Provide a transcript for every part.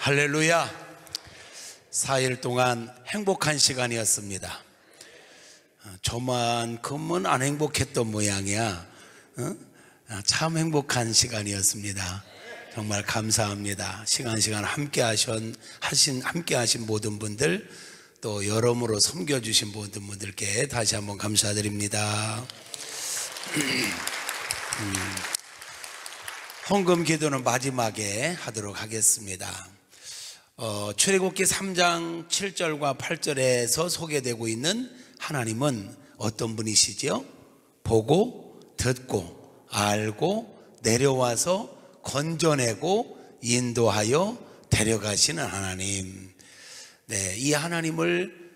할렐루야. 4일 동안 행복한 시간이었습니다. 저만큼은 안 행복했던 모양이야. 참 행복한 시간이었습니다. 정말 감사합니다. 시간 함께 하신 모든 분들, 또 여러모로 섬겨주신 모든 분들께 다시 한번 감사드립니다. 헌금 기도는 마지막에 하도록 하겠습니다. 출애굽기 3장 7절과 8절에서 소개되고 있는 하나님은 어떤 분이시죠? 보고 듣고 알고 내려와서 건져내고 인도하여 데려가시는 하나님. 네, 이 하나님을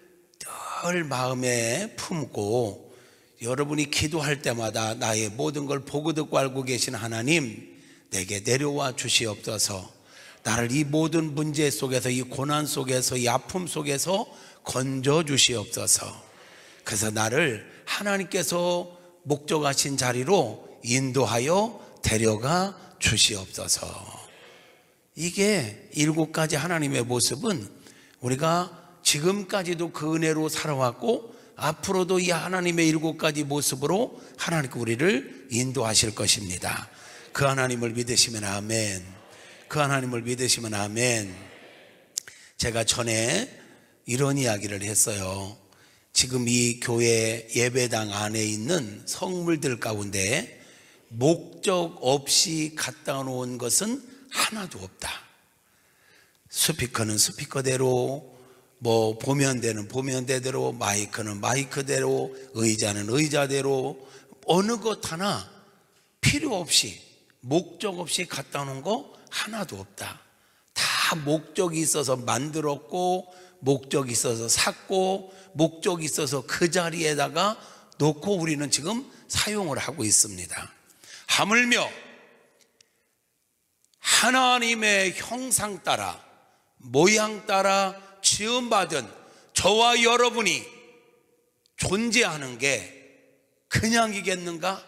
늘 마음에 품고 여러분이 기도할 때마다 나의 모든 걸 보고 듣고 알고 계신 하나님, 내게 내려와 주시옵소서. 나를 이 모든 문제 속에서, 이 고난 속에서, 이 아픔 속에서 건져 주시옵소서. 그래서 나를 하나님께서 목적하신 자리로 인도하여 데려가 주시옵소서. 이게 7가지 하나님의 모습은 우리가 지금까지도 그 은혜로 살아왔고 앞으로도 이 하나님의 7가지 모습으로 하나님께 우리를 인도하실 것입니다. 그 하나님을 믿으시면 아멘. 그 하나님을 믿으시면 아멘. 제가 전에 이런 이야기를 했어요. 지금 이 교회 예배당 안에 있는 성물들 가운데 목적 없이 갖다 놓은 것은 하나도 없다. 스피커는 스피커대로, 보면대는 보면대대로, 마이크는 마이크대로, 의자는 의자대로, 어느 것 하나 필요 없이, 목적 없이 갖다 놓은 거 하나도 없다. 다 목적이 있어서 만들었고, 목적이 있어서 샀고, 목적이 있어서 그 자리에다가 놓고 우리는 지금 사용을 하고 있습니다. 하물며 하나님의 형상 따라, 모양 따라 지음받은 저와 여러분이 존재하는 게 그냥이겠는가?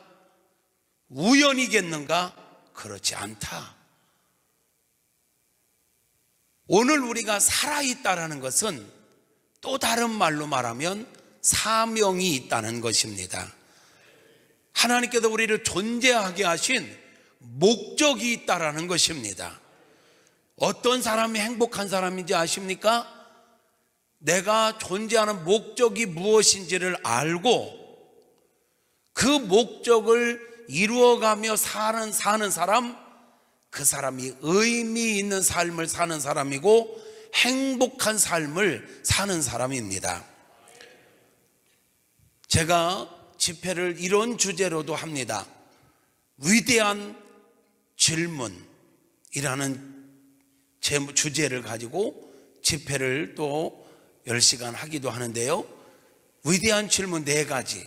우연이겠는가? 그렇지 않다. 오늘 우리가 살아있다는 것은 또 다른 말로 말하면 사명이 있다는 것입니다. 하나님께서 우리를 존재하게 하신 목적이 있다는 것입니다. 어떤 사람이 행복한 사람인지 아십니까? 내가 존재하는 목적이 무엇인지를 알고 그 목적을 이루어가며 사는 사람, 그 사람이 의미 있는 삶을 사는 사람이고 행복한 삶을 사는 사람입니다. 제가 집회를 이런 주제로도 합니다. 위대한 질문이라는 주제를 가지고 집회를 또 10시간 하기도 하는데요. 위대한 질문 4가지.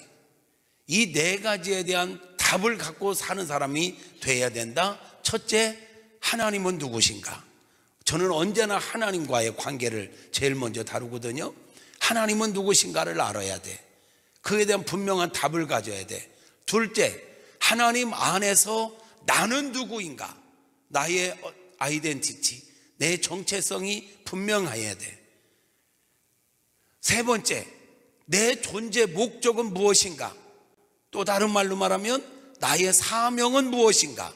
이 4가지에 대한 답을 갖고 사는 사람이 돼야 된다. 첫째, 하나님은 누구신가? 저는 언제나 하나님과의 관계를 제일 먼저 다루거든요. 하나님은 누구신가를 알아야 돼. 그에 대한 분명한 답을 가져야 돼. 둘째, 하나님 안에서 나는 누구인가? 나의 아이덴티티, 내 정체성이 분명해야 돼. 세 번째, 내 존재 목적은 무엇인가? 또 다른 말로 말하면 나의 사명은 무엇인가?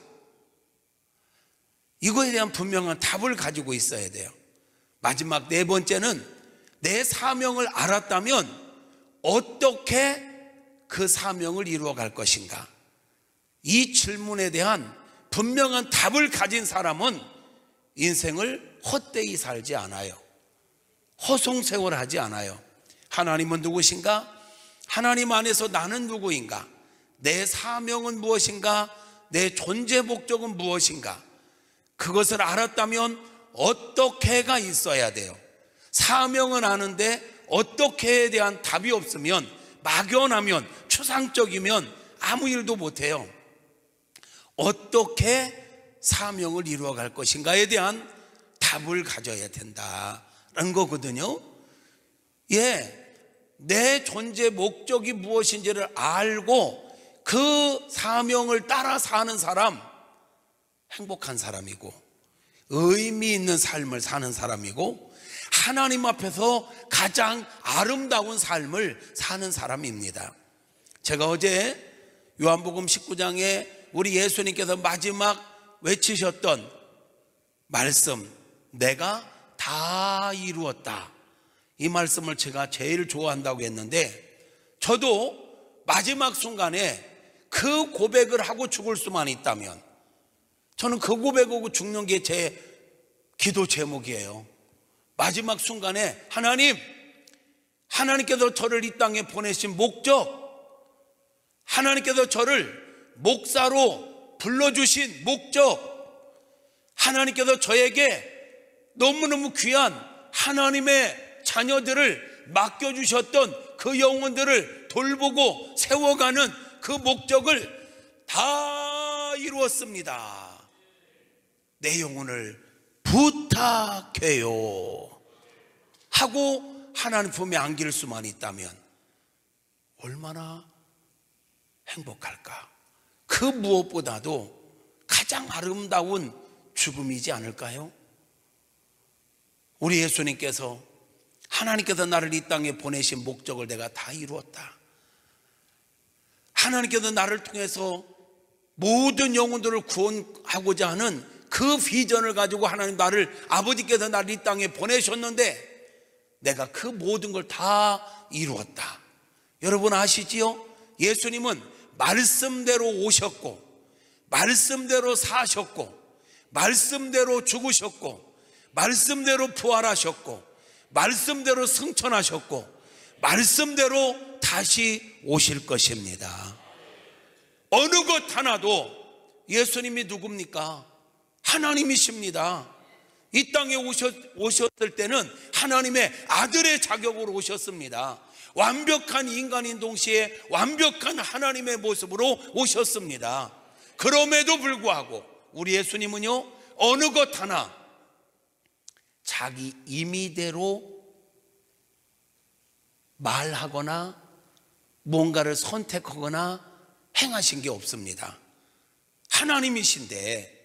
이거에 대한 분명한 답을 가지고 있어야 돼요. 마지막 4번째는 내 사명을 알았다면 어떻게 그 사명을 이루어 갈 것인가? 이 질문에 대한 분명한 답을 가진 사람은 인생을 헛되이 살지 않아요. 허송세월하지 않아요. 하나님은 누구신가? 하나님 안에서 나는 누구인가? 내 사명은 무엇인가? 내 존재 목적은 무엇인가? 그것을 알았다면 어떻게가 있어야 돼요. 사명은 아는데 어떻게에 대한 답이 없으면, 막연하면, 추상적이면 아무 일도 못해요. 어떻게 사명을 이루어갈 것인가에 대한 답을 가져야 된다는 거거든요. 내 존재 목적이 무엇인지를 알고 그 사명을 따라 사는 사람, 행복한 사람이고, 의미 있는 삶을 사는 사람이고 하나님 앞에서 가장 아름다운 삶을 사는 사람입니다. 제가 어제 요한복음 19장에 우리 예수님께서 마지막 외치셨던 말씀, 내가 다 이루었다, 이 말씀을 제가 제일 좋아한다고 했는데, 저도 마지막 순간에 그 고백을 하고 죽을 수만 있다면 저는 그 고백하고 죽는 게 제 기도 제목이에요. 마지막 순간에 하나님께서 저를 이 땅에 보내신 목적, 하나님께서 저를 목사로 불러주신 목적, 하나님께서 저에게 너무너무 귀한 하나님의 자녀들을 맡겨주셨던 그 영혼들을 돌보고 세워가는 그 목적을 다 이루었습니다. 내 영혼을 부탁해요 하고 하나님 품에 안길 수만 있다면 얼마나 행복할까. 그 무엇보다도 가장 아름다운 죽음이지 않을까요? 우리 예수님께서, 하나님께서 나를 이 땅에 보내신 목적을 내가 다 이루었다, 하나님께서 나를 통해서 모든 영혼들을 구원하고자 하는 그 비전을 가지고 하나님 아버지께서 나를 이 땅에 보내셨는데 내가 그 모든 걸 다 이루었다. 여러분 아시지요? 예수님은 말씀대로 오셨고, 말씀대로 사셨고, 말씀대로 죽으셨고, 말씀대로 부활하셨고, 말씀대로 승천하셨고, 말씀대로 다시 오실 것입니다. 어느 것 하나도, 예수님이 누굽니까? 하나님이십니다. 이 땅에 오셨을 때는 하나님의 아들의 자격으로 오셨습니다. 완벽한 인간인 동시에 완벽한 하나님의 모습으로 오셨습니다. 그럼에도 불구하고 우리 예수님은요, 어느 것 하나 자기 임의대로 말하거나 뭔가를 선택하거나 행하신 게 없습니다. 하나님이신데,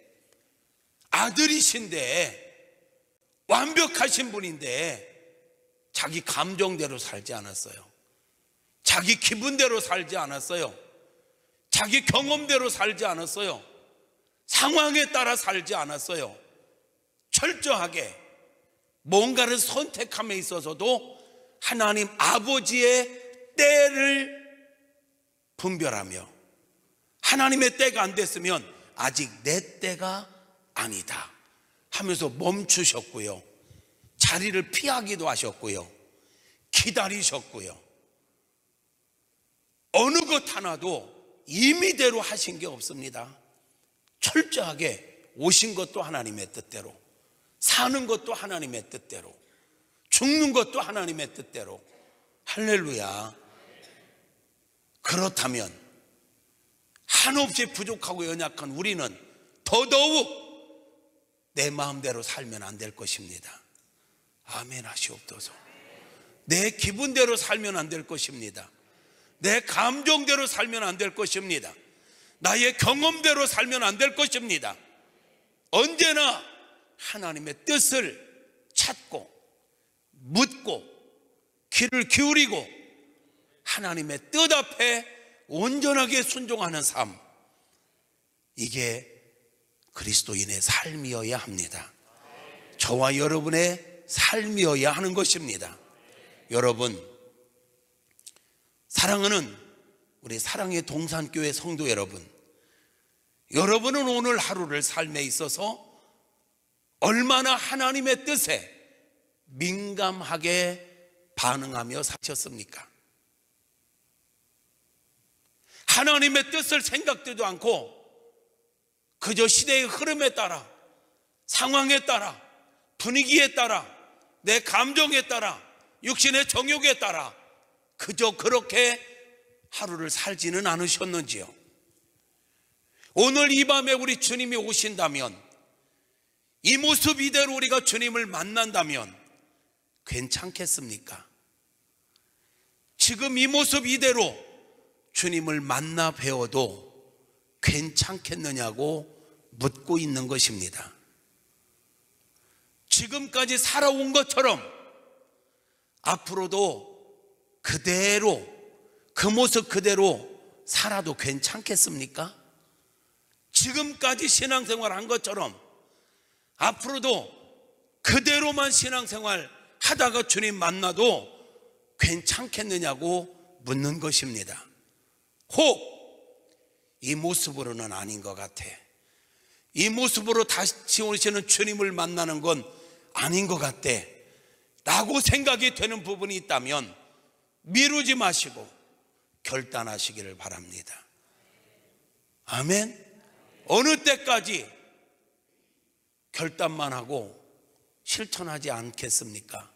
아들이신데, 완벽하신 분인데 자기 감정대로 살지 않았어요. 자기 기분대로 살지 않았어요. 자기 경험대로 살지 않았어요. 상황에 따라 살지 않았어요. 철저하게 뭔가를 선택함에 있어서도 하나님 아버지의 때를 분별하며, 하나님의 때가 안 됐으면 아직 내 때가 아니다 하면서 멈추셨고요, 자리를 피하기도 하셨고요, 기다리셨고요. 어느 것 하나도 임의대로 하신 게 없습니다. 철저하게 오신 것도 하나님의 뜻대로, 사는 것도 하나님의 뜻대로, 죽는 것도 하나님의 뜻대로. 할렐루야. 그렇다면 한없이 부족하고 연약한 우리는 더더욱 내 마음대로 살면 안 될 것입니다. 아멘 하시옵소서. 내 기분대로 살면 안 될 것입니다. 내 감정대로 살면 안 될 것입니다. 나의 경험대로 살면 안 될 것입니다. 언제나 하나님의 뜻을 찾고 묻고 귀를 기울이고 하나님의 뜻 앞에 온전하게 순종하는 삶, 이게 그리스도인의 삶이어야 합니다. 저와 여러분의 삶이어야 하는 것입니다. 여러분, 사랑하는 우리 사랑의 동산교회 성도 여러분, 여러분은 오늘 하루를 삶에 있어서 얼마나 하나님의 뜻에 민감하게 반응하며 사셨습니까? 하나님의 뜻을 생각지도 않고 그저 시대의 흐름에 따라, 상황에 따라, 분위기에 따라, 내 감정에 따라, 육신의 정욕에 따라 그저 그렇게 하루를 살지는 않으셨는지요? 오늘 이 밤에 우리 주님이 오신다면, 이 모습 이대로 우리가 주님을 만난다면 괜찮겠습니까? 지금 이 모습 이대로 주님을 만나 뵈어도 괜찮겠느냐고 묻고 있는 것입니다. 지금까지 살아온 것처럼 앞으로도 그대로, 그 모습 그대로 살아도 괜찮겠습니까? 지금까지 신앙생활 한 것처럼 앞으로도 그대로만 신앙생활 하다가 주님 만나도 괜찮겠느냐고 묻는 것입니다. 혹 이 모습으로는 아닌 것 같아. 이 모습으로 다시 오시는 주님을 만나는 건 아닌 것 같대 라고 생각이 되는 부분이 있다면 미루지 마시고 결단하시기를 바랍니다. 아멘. 어느 때까지 결단만 하고 실천하지 않겠습니까?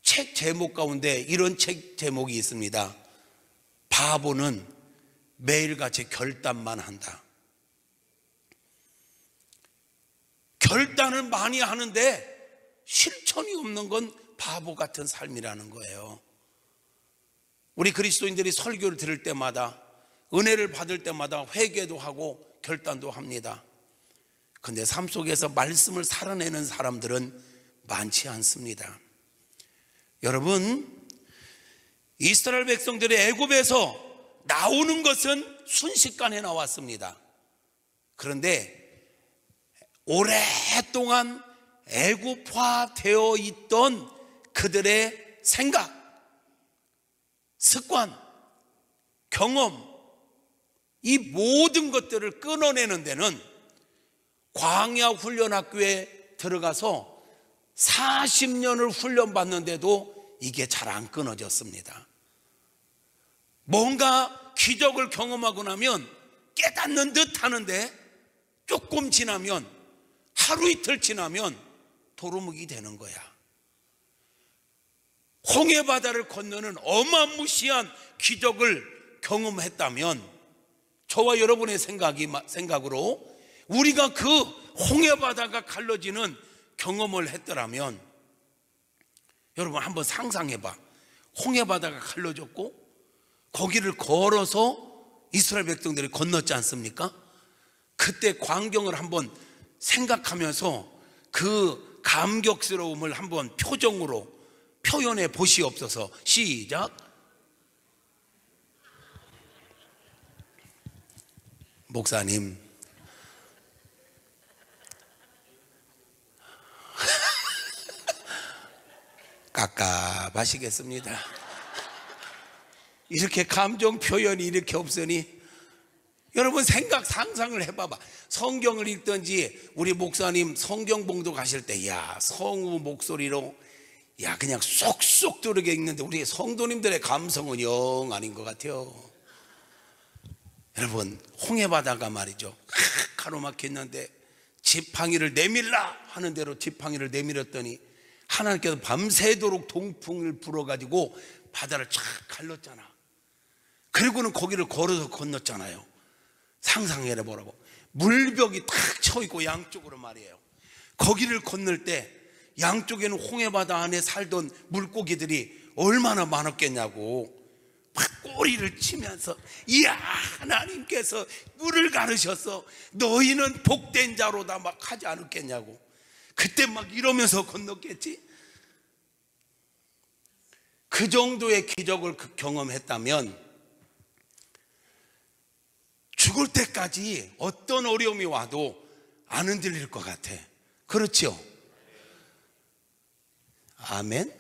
책 제목 가운데 이런 책 제목이 있습니다. 바보는 매일같이 결단만 한다. 결단을 많이 하는데 실천이 없는 건 바보 같은 삶이라는 거예요. 우리 그리스도인들이 설교를 들을 때마다, 은혜를 받을 때마다 회개도 하고 결단도 합니다. 근데 삶 속에서 말씀을 살아내는 사람들은 많지 않습니다. 여러분, 이스라엘 백성들이 애굽에서 나오는 것은 순식간에 나왔습니다. 그런데 오랫동안 애굽화되어 있던 그들의 생각, 습관, 경험, 이 모든 것들을 끊어내는 데는 광야 훈련학교에 들어가서 40년을 훈련받는데도 이게 잘 안 끊어졌습니다. 뭔가 기적을 경험하고 나면 깨닫는 듯 하는데 조금 지나면, 하루 이틀 지나면 도루묵이 되는 거야. 홍해바다를 건너는 어마무시한 기적을 경험했다면 저와 여러분의 생각으로 우리가 그 홍해바다가 갈라지는 경험을 했더라면, 여러분 한번 상상해봐. 홍해바다가 갈라졌고 거기를 걸어서 이스라엘 백성들이 건넜지 않습니까? 그때 광경을 한번 생각하면서 그 감격스러움을 한번 표정으로 표현해 보시옵소서. 시작. 목사님, 깝깝하시겠습니다. 이렇게 감정 표현이 이렇게 없으니 여러분 상상을 해봐봐. 성경을 읽든지 우리 목사님 성경 봉독 하실 때 성우 목소리로 그냥 쏙쏙 들어게 읽는데 우리 성도님들의 감성은 영 아닌 것 같아요. 여러분, 홍해바다가 말이죠, 가로막혔는데 지팡이를 내밀라 하는 대로 지팡이를 내밀었더니 하나님께서 밤새도록 동풍을 불어가지고 바다를 쫙 갈랐잖아. 그리고는 거기를 걸어서 건넜잖아요. 상상해 보라고. 물벽이 탁 쳐있고 양쪽으로 말이에요. 거기를 건널 때 양쪽에는 홍해바다 안에 살던 물고기들이 얼마나 많았겠냐고 막 꼬리를 치면서, 이야, 하나님께서 물을 가르셔서 너희는 복된 자로다 막 하지 않았겠냐고. 그때 막 이러면서 건넜겠지. 그 정도의 기적을 경험했다면 죽을 때까지 어떤 어려움이 와도 안 흔들릴 것 같아. 그렇죠? 아멘.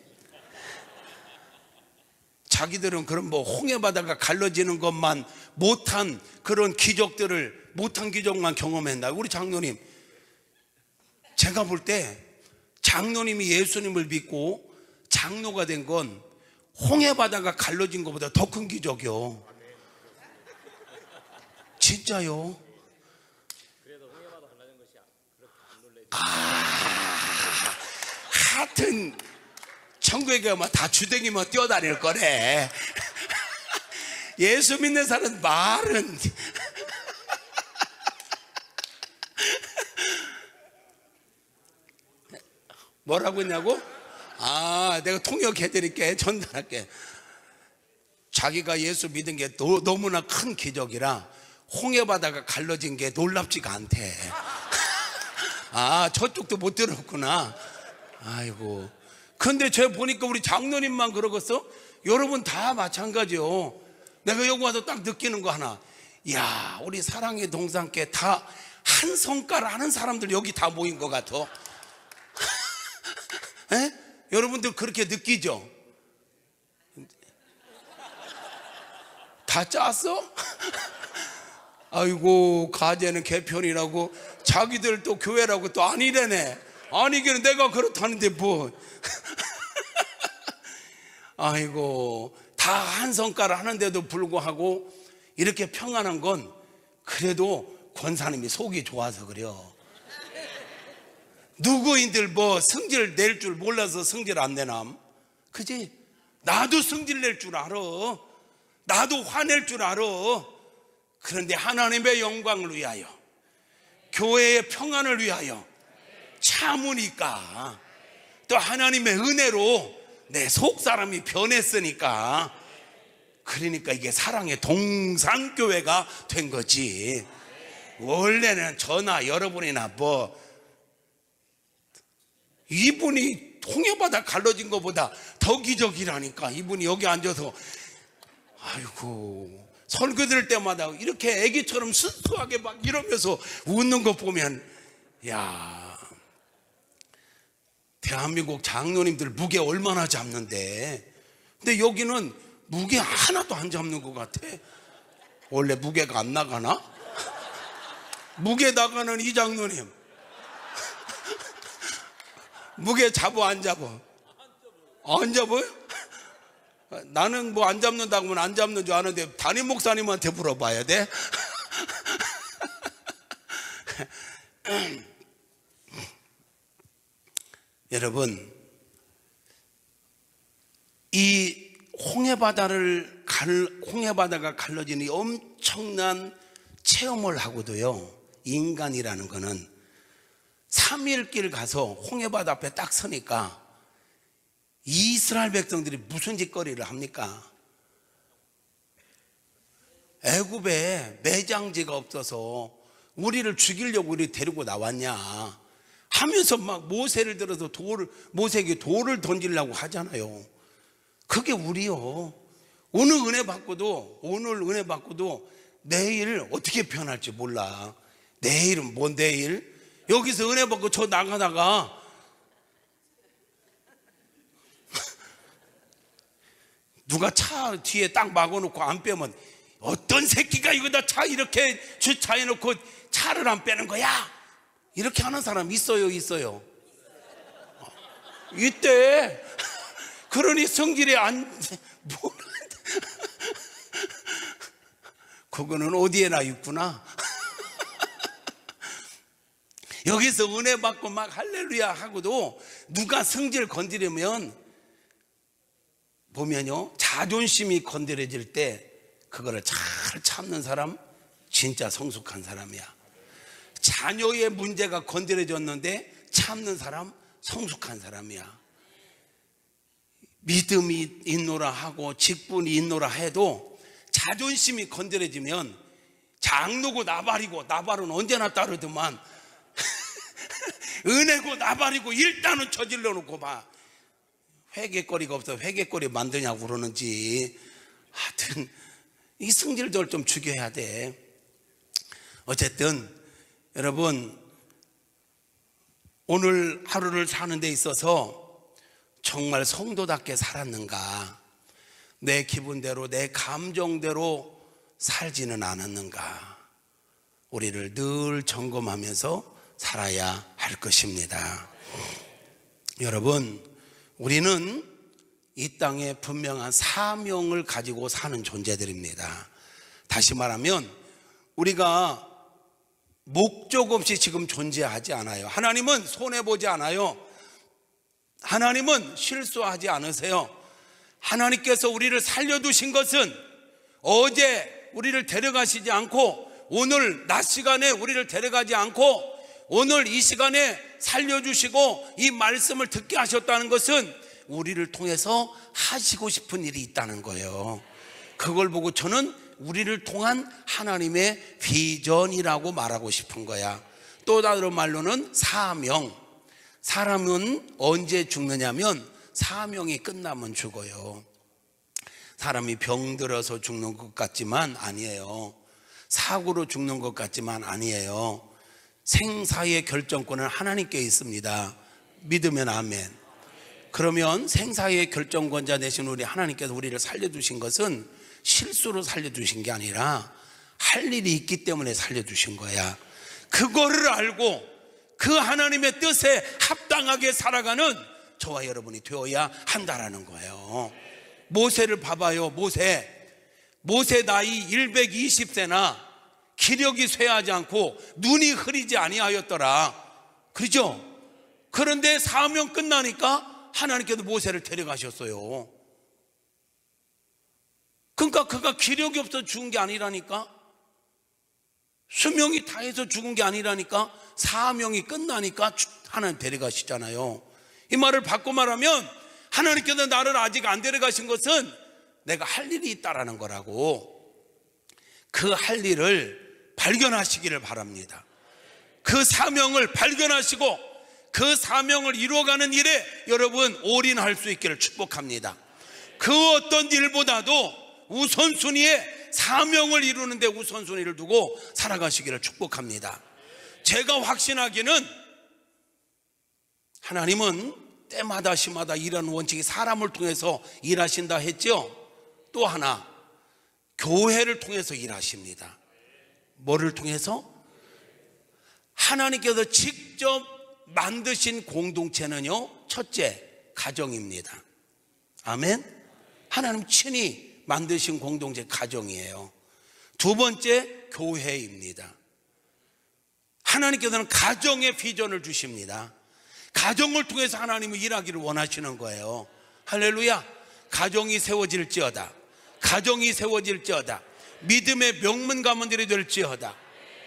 자기들은 그런 홍해바다가 갈라지는 것만 못한 그런 기적들을, 못한 기적만 경험했나. 우리 장로님, 제가 볼 때 장로님이 예수님을 믿고 장로가 된 건 홍해바다가 갈라진 것보다 더 큰 기적이요. 진짜요. 그래도 홍해바다 갈라진 것이 그렇게 안 놀래지. 하여튼 천국에 가면 다 주댕이만 뛰어다닐 거래. 예수 믿는 사람 말은 뭐라고 했냐고? 내가 통역해드릴게. 전달할게. 자기가 예수 믿은 게 너무나 큰 기적이라 홍해바다가 갈라진 게 놀랍지가 않대. 아, 저쪽도 못 들었구나. 아이고. 근데 쟤 보니까 우리 장로님만 그러겠어? 여러분 다 마찬가지요. 내가 여기 와서 딱 느끼는 거 하나. 야, 우리 사랑의 동산께 다 한 성깔 아는 사람들 여기 다 모인 것 같아. 에? 여러분들 그렇게 느끼죠? 다 짰어? 아이고, 가재는 개편이라고 자기들 또 교회라고 또 아니래네. 아니기는 내가 그렇다는데 뭐. 아이고, 다 한 성깔 하는데도 불구하고 이렇게 평안한 건 그래도 권사님이 속이 좋아서 그래요. 누구인들 뭐 성질 낼 줄 몰라서 성질 안 내남? 그지? 나도 성질 낼 줄 알아. 나도 화낼 줄 알아. 그런데 하나님의 영광을 위하여, 교회의 평안을 위하여 참으니까, 또 하나님의 은혜로 내 속사람이 변했으니까, 그러니까 이게 사랑의 동산교회가 된 거지. 원래는 저나 여러분이나 뭐 이분이 홍해바다 갈라진 것보다 더 기적이라니까. 이분이 여기 앉아서 아이고 설교 들을 때마다 이렇게 애기처럼 순수하게 막 이러면서 웃는 거 보면, 야, 대한민국 장로님들 무게 얼마나 잡는데. 근데 여기는 무게 하나도 안 잡는 것 같아. 원래 무게가 안 나가나? 무게 나가는 이 장로님 무게 잡어 안 잡어? 안 잡어요? 나는 뭐 안 잡는다고 하면 안 잡는 줄 아는데 담임 목사님한테 물어봐야 돼. 여러분, 이 홍해바다가 갈라지는 이 엄청난 체험을 하고도요, 인간이라는 거는 3일 길 가서 홍해바다 앞에 딱 서니까 이스라엘 백성들이 무슨 짓거리를 합니까? 애굽에 매장지가 없어서 우리를 죽이려고 우리 데리고 나왔냐 하면서 막 모세를 들어서 모세에게 돌을 던지려고 하잖아요. 그게 우리요. 오늘 은혜 받고도 내일 어떻게 변할지 몰라. 내일은 뭔 내일? 여기서 은혜 받고 저 나가다가 누가 차 뒤에 딱 막아놓고 안 빼면, 어떤 새끼가 이거다 차 이렇게 주차해놓고 차를 안 빼는 거야? 이렇게 하는 사람 있어요? 이때. 그러니 성질이 그거는 어디에나 있구나. 여기서 은혜 받고 막 할렐루야 하고도 누가 성질 건드리면 보면요, 자존심이 건드려질 때 그거를 잘 참는 사람 진짜 성숙한 사람이야. 자녀의 문제가 건드려졌는데 참는 사람 성숙한 사람이야. 믿음이 있노라 하고 직분이 있노라 해도 자존심이 건드려지면 장로고 나발은 언제나 따르더만 은혜고 나발이고 일단은 저질러 놓고 봐. 회개거리가 없어 회개거리 만드냐고 그러는지. 하여튼 이 성질들 좀 죽여야 돼. 어쨌든 여러분, 오늘 하루를 사는 데 있어서 정말 성도답게 살았는가, 내 기분대로 내 감정대로 살지는 않았는가, 우리를 늘 점검하면서 살아야 할 것입니다. 여러분, 우리는 이 땅에 분명한 사명을 가지고 사는 존재들입니다. 다시 말하면 우리가 목적 없이 지금 존재하지 않아요. 하나님은 손해보지 않아요. 하나님은 실수하지 않으세요. 하나님께서 우리를 살려두신 것은 어제 우리를 데려가시지 않고, 오늘 낮 시간에 우리를 데려가지 않고, 오늘 이 시간에 살려주시고 이 말씀을 듣게 하셨다는 것은 우리를 통해서 하시고 싶은 일이 있다는 거예요. 그걸 보고 저는 우리를 통한 하나님의 비전이라고 말하고 싶은 거야. 또 다른 말로는 사명. 사람은 언제 죽느냐면 사명이 끝나면 죽어요. 사람이 병들어서 죽는 것 같지만 아니에요. 사고로 죽는 것 같지만 아니에요. 생사의 결정권은 하나님께 있습니다. 믿으면 아멘. 그러면 생사의 결정권자 되신 우리 하나님께서 우리를 살려주신 것은 실수로 살려주신 게 아니라 할 일이 있기 때문에 살려주신 거야. 그거를 알고 그 하나님의 뜻에 합당하게 살아가는 저와 여러분이 되어야 한다라는 거예요. 모세를 봐봐요. 모세 나이 120세나 기력이 쇠하지 않고 눈이 흐리지 아니하였더라. 그렇죠? 그런데 사명 끝나니까 하나님께서 모세를 데려가셨어요. 그러니까 그가 기력이 없어서 죽은 게 아니라니까. 수명이 다해서 죽은 게 아니라니까. 사명이 끝나니까 하나님 데려가시잖아요. 이 말을 바꿔 말하면 하나님께서 나를 아직 안 데려가신 것은 내가 할 일이 있다라는 거라고. 그 할 일을 발견하시기를 바랍니다. 그 사명을 발견하시고 그 사명을 이루어가는 일에 여러분 올인할 수 있기를 축복합니다. 그 어떤 일보다도 우선순위에 사명을 이루는데 우선순위를 두고 살아가시기를 축복합니다. 제가 확신하기는 하나님은 때마다 시마다 일하는 원칙이 사람을 통해서 일하신다 했죠. 또 하나 교회를 통해서 일하십니다. 뭐를 통해서? 하나님께서 직접 만드신 공동체는요, 첫째 가정입니다. 아멘. 하나님 친히 만드신 공동체 가정이에요. 두 번째 교회입니다. 하나님께서는 가정의 비전을 주십니다. 가정을 통해서 하나님은 일하기를 원하시는 거예요. 할렐루야. 가정이 세워질지어다. 가정이 세워질지어다. 믿음의 명문 가문들이 될지어다.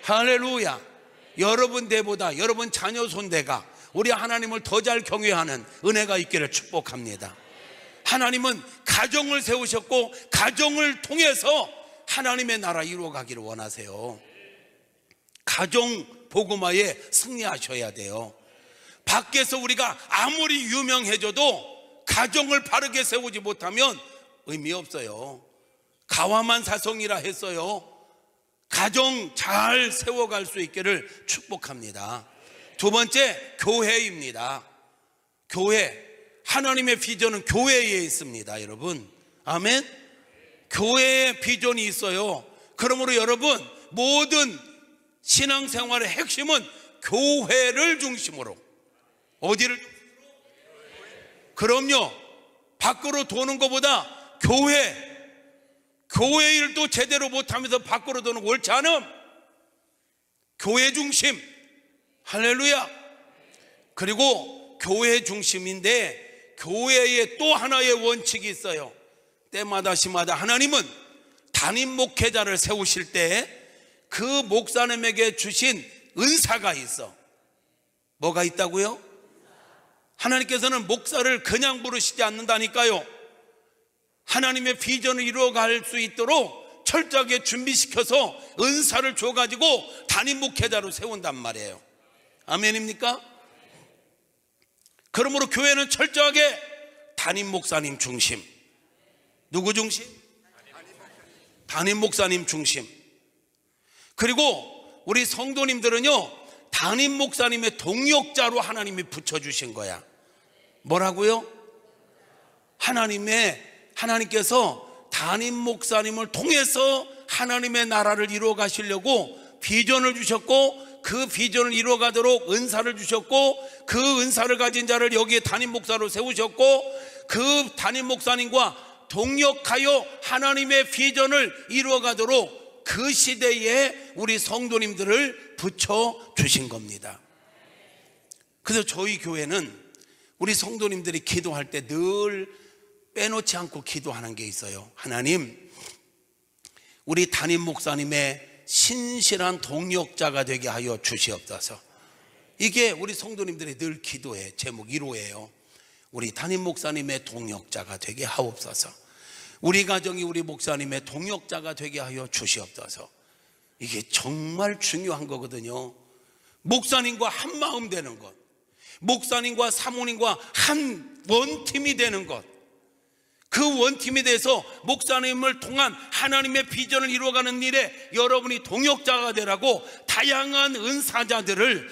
할렐루야. 여러분 대보다 여러분 자녀 손대가 우리 하나님을 더 잘 경외하는 은혜가 있기를 축복합니다. 하나님은 가정을 세우셨고 가정을 통해서 하나님의 나라 이루어가기를 원하세요. 가정 복음화에 승리하셔야 돼요. 밖에서 우리가 아무리 유명해져도 가정을 바르게 세우지 못하면 의미 없어요. 가와만 사성이라 했어요. 가정 잘 세워갈 수 있기를 축복합니다. 두 번째 교회입니다. 교회. 하나님의 비전은 교회에 있습니다. 여러분 아멘. 교회의 비전이 있어요. 그러므로 여러분 모든 신앙생활의 핵심은 교회를 중심으로. 어디를? 그럼요. 밖으로 도는 것보다 교회 일도 제대로 못하면서 밖으로 도는 옳지 않음. 교회 중심. 할렐루야. 그리고 교회 중심인데 교회에 또 하나의 원칙이 있어요. 때마다 시마다 하나님은 담임 목회자를 세우실 때 그 목사님에게 주신 은사가 있어. 뭐가 있다고요? 하나님께서는 목사를 그냥 부르시지 않는다니까요. 하나님의 비전을 이루어갈 수 있도록 철저하게 준비시켜서 은사를 줘가지고 담임 목회자로 세운단 말이에요. 아멘입니까? 그러므로 교회는 철저하게 담임 목사님 중심. 누구 중심? 담임 목사님 중심. 그리고 우리 성도님들은요, 담임 목사님의 동역자로 하나님이 붙여주신 거야. 뭐라고요? 하나님께서 담임 목사님을 통해서 하나님의 나라를 이루어 가시려고 비전을 주셨고 그 비전을 이루어 가도록 은사를 주셨고 그 은사를 가진 자를 여기에 담임 목사로 세우셨고 그 담임 목사님과 동역하여 하나님의 비전을 이루어 가도록 그 시대에 우리 성도님들을 붙여주신 겁니다. 그래서 저희 교회는 우리 성도님들이 기도할 때 늘 빼놓지 않고 기도하는 게 있어요. 하나님, 우리 담임 목사님의 신실한 동역자가 되게 하여 주시옵소서. 이게 우리 성도님들이 늘 기도의 제목 1호예요. 우리 담임 목사님의 동역자가 되게 하옵소서. 우리 가정이 우리 목사님의 동역자가 되게 하여 주시옵소서. 이게 정말 중요한 거거든요. 목사님과 한 마음 되는 것, 목사님과 사모님과 한 원팀이 되는 것, 그 원팀이 돼서 목사님을 통한 하나님의 비전을 이루어가는 일에 여러분이 동역자가 되라고 다양한 은사자들을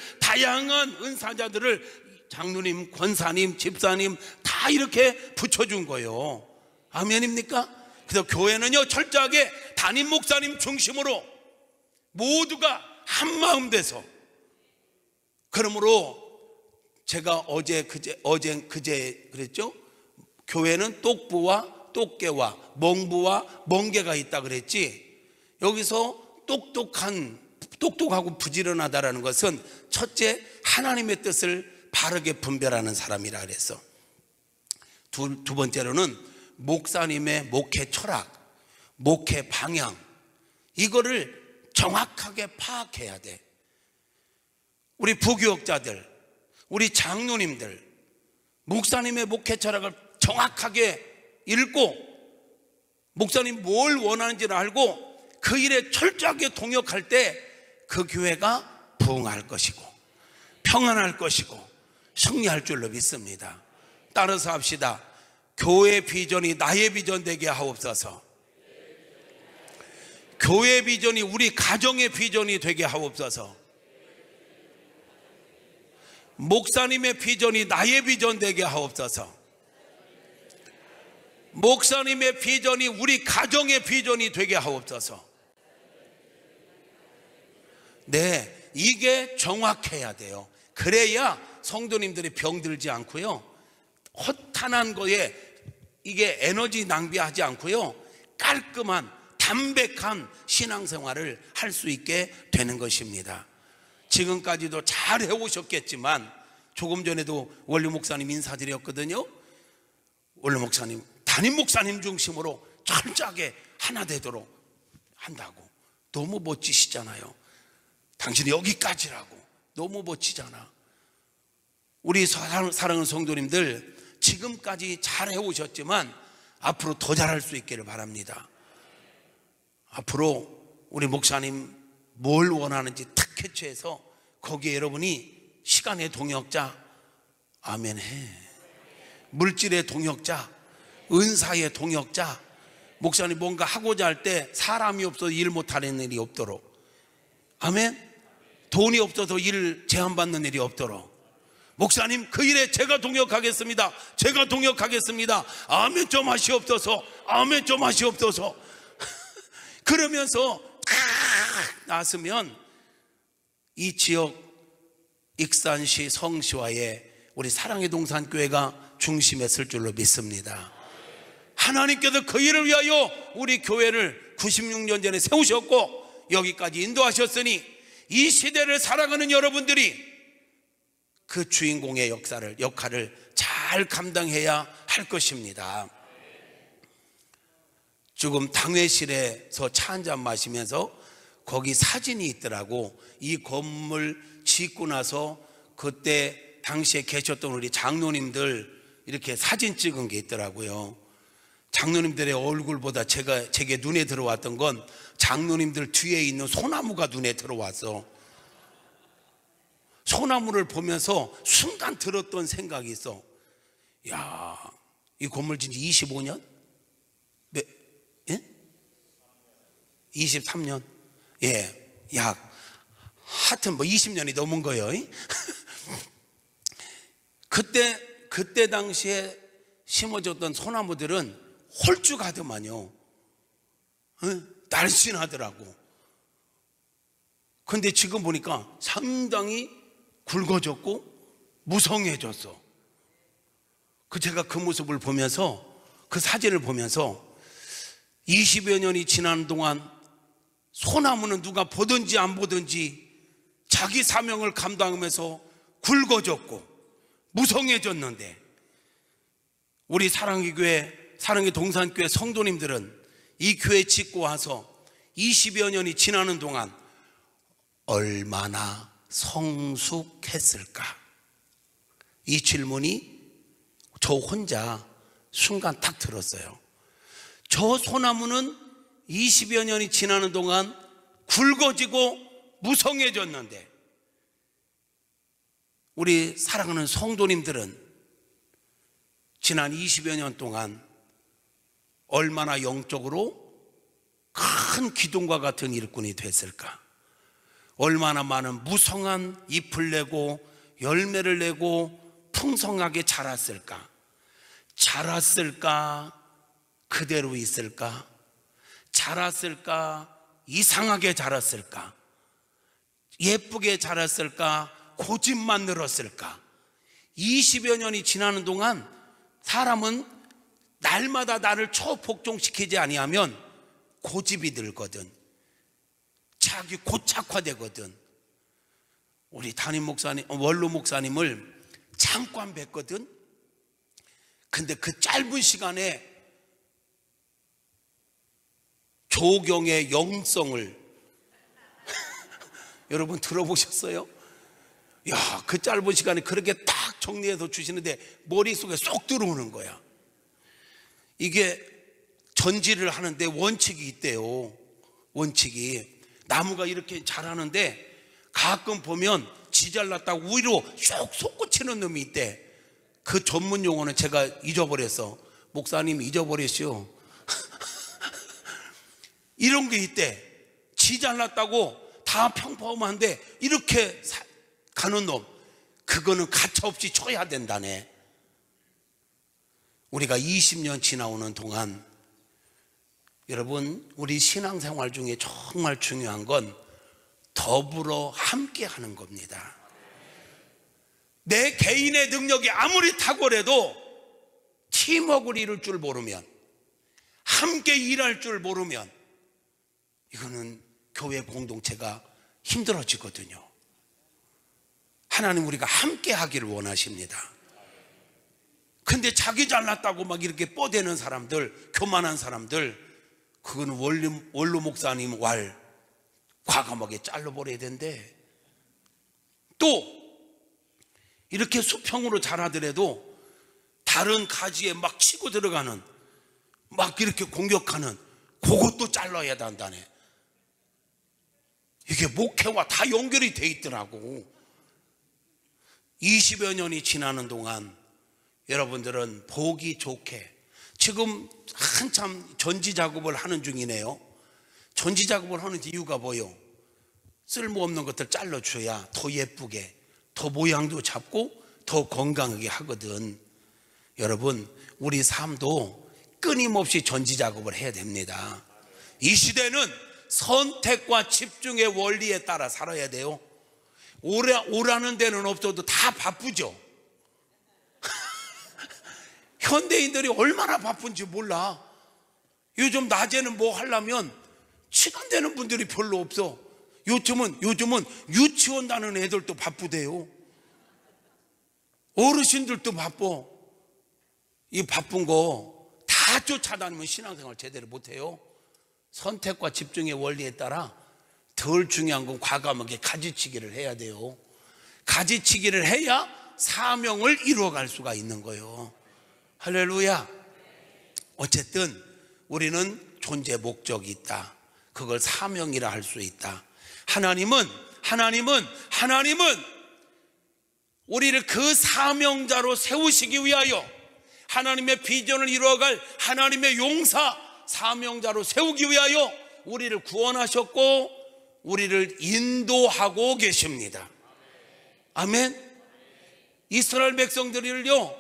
장로님, 권사님, 집사님 다 이렇게 붙여준 거예요. 아멘입니까? 그래서 교회는요, 철저하게 담임 목사님 중심으로 모두가 한 마음 돼서, 그러므로 제가 어제 그제 그랬죠? 교회는 똑부와 똑개와 멍부와 멍개가 있다 그랬지. 여기서 똑똑하고 부지런하다라는 것은 첫째, 하나님의 뜻을 바르게 분별하는 사람이라 그랬어. 두 번째로는 목사님의 목회 철학, 목회 방향, 이거를 정확하게 파악해야 돼. 우리 부교역자들, 우리 장로님들, 목사님의 목회 철학을 정확하게 읽고 목사님 뭘 원하는지를 알고 그 일에 철저하게 동역할 때 그 교회가 부흥할 것이고 평안할 것이고 승리할 줄로 믿습니다. 따라서 합시다. 교회 비전이 나의 비전 되게 하옵소서. 교회 비전이 우리 가정의 비전이 되게 하옵소서. 목사님의 비전이 나의 비전 되게 하옵소서. 목사님의 비전이 우리 가정의 비전이 되게 하옵소서. 네, 이게 정확해야 돼요. 그래야 성도님들이 병들지 않고요, 허탄한 거에 이게 에너지 낭비하지 않고요, 깔끔한 담백한 신앙생활을 할 수 있게 되는 것입니다. 지금까지도 잘 해오셨겠지만 조금 전에도 원리 목사님 인사드렸거든요. 원리 목사님, 담임 목사님 중심으로 철저하게 하나 되도록 한다고. 너무 멋지시잖아요. 당신이 여기까지라고. 너무 멋지잖아. 우리 사랑하는 성도님들, 지금까지 잘 해오셨지만 앞으로 더 잘할 수 있기를 바랍니다. 앞으로 우리 목사님 뭘 원하는지 탁 캐치해서 거기에 여러분이 시간의 동역자, 아멘해, 물질의 동역자, 은사의 동역자, 목사님 뭔가 하고자 할 때 사람이 없어서 일 못하는 일이 없도록, 아멘. 돈이 없어서 일 제한받는 일이 없도록, 목사님 그 일에 제가 동역하겠습니다, 제가 동역하겠습니다, 아멘 좀 하시옵소서, 아멘 좀 하시옵소서. 그러면서 나서면 이 지역 익산시 성시와의 우리 사랑의 동산교회가 중심에 설 줄로 믿습니다. 하나님께서 그 일을 위하여 우리 교회를 96년 전에 세우셨고 여기까지 인도하셨으니 이 시대를 살아가는 여러분들이 그 주인공의 역할을 잘 감당해야 할 것입니다. 지금 당회실에서 차 한잔 마시면서 거기 사진이 있더라고. 이 건물 짓고 나서 그때 당시에 계셨던 우리 장로님들 이렇게 사진 찍은 게 있더라고요. 장로님들의 얼굴보다 제게 눈에 들어왔던 건 장로님들 뒤에 있는 소나무가 눈에 들어왔어. 소나무를 보면서 순간 들었던 생각이 있어. 야, 이 건물 진 지 25년? 예? 23년? 예, 약 하여튼 뭐 20년이 넘은 거예요. 그때 당시에 심어졌던 소나무들은 홀쭉하더만요. 날씬하더라고. 근데 지금 보니까 상당히 굵어졌고 무성해졌어. 제가 그 모습을 보면서, 그 사진을 보면서 20여 년이 지난 동안 소나무는 누가 보든지 안 보든지 자기 사명을 감당하면서 굵어졌고 무성해졌는데, 우리 사랑의 교회, 사랑의 동산교회 성도님들은 이 교회 짓고 와서 20여 년이 지나는 동안 얼마나 성숙했을까? 이 질문이 저 혼자 순간 딱 들었어요. 저 소나무는 20여 년이 지나는 동안 굵어지고 무성해졌는데 우리 사랑하는 성도님들은 지난 20여 년 동안 얼마나 영적으로 큰 기둥과 같은 일꾼이 됐을까? 얼마나 많은 무성한 잎을 내고 열매를 내고 풍성하게 자랐을까? 자랐을까? 그대로 있을까? 자랐을까? 이상하게 자랐을까? 예쁘게 자랐을까? 고집만 늘었을까? 20여 년이 지나는 동안 사람은 날마다 나를 초복종시키지 아니하면 고집이 늘거든. 자기 고착화되거든. 우리 담임 목사님, 원로 목사님을 잠깐 뵀거든. 근데 그 짧은 시간에 조경의 영성을 여러분 들어보셨어요? 야, 그 짧은 시간에 그렇게 딱 정리해서 주시는데 머릿속에 쏙 들어오는 거야. 이게 전지를 하는데 원칙이 있대요. 원칙이. 나무가 이렇게 자라는데 가끔 보면 지 잘났다고 우위로 쑥 솟구치는 놈이 있대. 그 전문 용어는 제가 잊어버렸어. 목사님 잊어버렸어요. 이런 게 있대. 지 잘났다고 다 평범한데 이렇게 가는 놈, 그거는 가차없이 쳐야 된다네. 우리가 20년 지나오는 동안 여러분, 우리 신앙생활 중에 정말 중요한 건 더불어 함께 하는 겁니다. 내 개인의 능력이 아무리 탁월해도 팀워크를 이룰 줄 모르면, 함께 일할 줄 모르면 이거는 교회 공동체가 힘들어지거든요. 하나님 우리가 함께 하기를 원하십니다. 근데 자기 잘났다고 막 이렇게 뻗대는 사람들, 교만한 사람들, 그거는 원로 목사님 왈 과감하게 잘라버려야 된대. 또 이렇게 수평으로 자라더라도 다른 가지에 막 치고 들어가는, 막 이렇게 공격하는, 그것도 잘라야 된다네. 이게 목회와 다 연결이 돼 있더라고. 20여 년이 지나는 동안 여러분들은 보기 좋게 지금 한참 전지 작업을 하는 중이네요. 전지 작업을 하는 이유가 뭐요? 쓸모없는 것들 잘라줘야 더 예쁘게, 더 모양도 잡고 더 건강하게 하거든. 여러분, 우리 삶도 끊임없이 전지 작업을 해야 됩니다. 이 시대는 선택과 집중의 원리에 따라 살아야 돼요. 오라는 데는 없어도 다 바쁘죠. 현대인들이 얼마나 바쁜지 몰라. 요즘 낮에는 뭐 하려면 시간 되는 분들이 별로 없어. 요즘은 유치원 다는 애들도 바쁘대요. 어르신들도 바빠. 이 바쁜 거 다 쫓아다니면 신앙생활 제대로 못해요. 선택과 집중의 원리에 따라 덜 중요한 건 과감하게 가지치기를 해야 돼요. 가지치기를 해야 사명을 이루어갈 수가 있는 거예요. 할렐루야. 어쨌든 우리는 존재 목적이 있다. 그걸 사명이라 할 수 있다. 하나님은 우리를 그 사명자로 세우시기 위하여, 하나님의 비전을 이루어갈 하나님의 용사 사명자로 세우기 위하여 우리를 구원하셨고 우리를 인도하고 계십니다. 아멘. 이스라엘 백성들을요,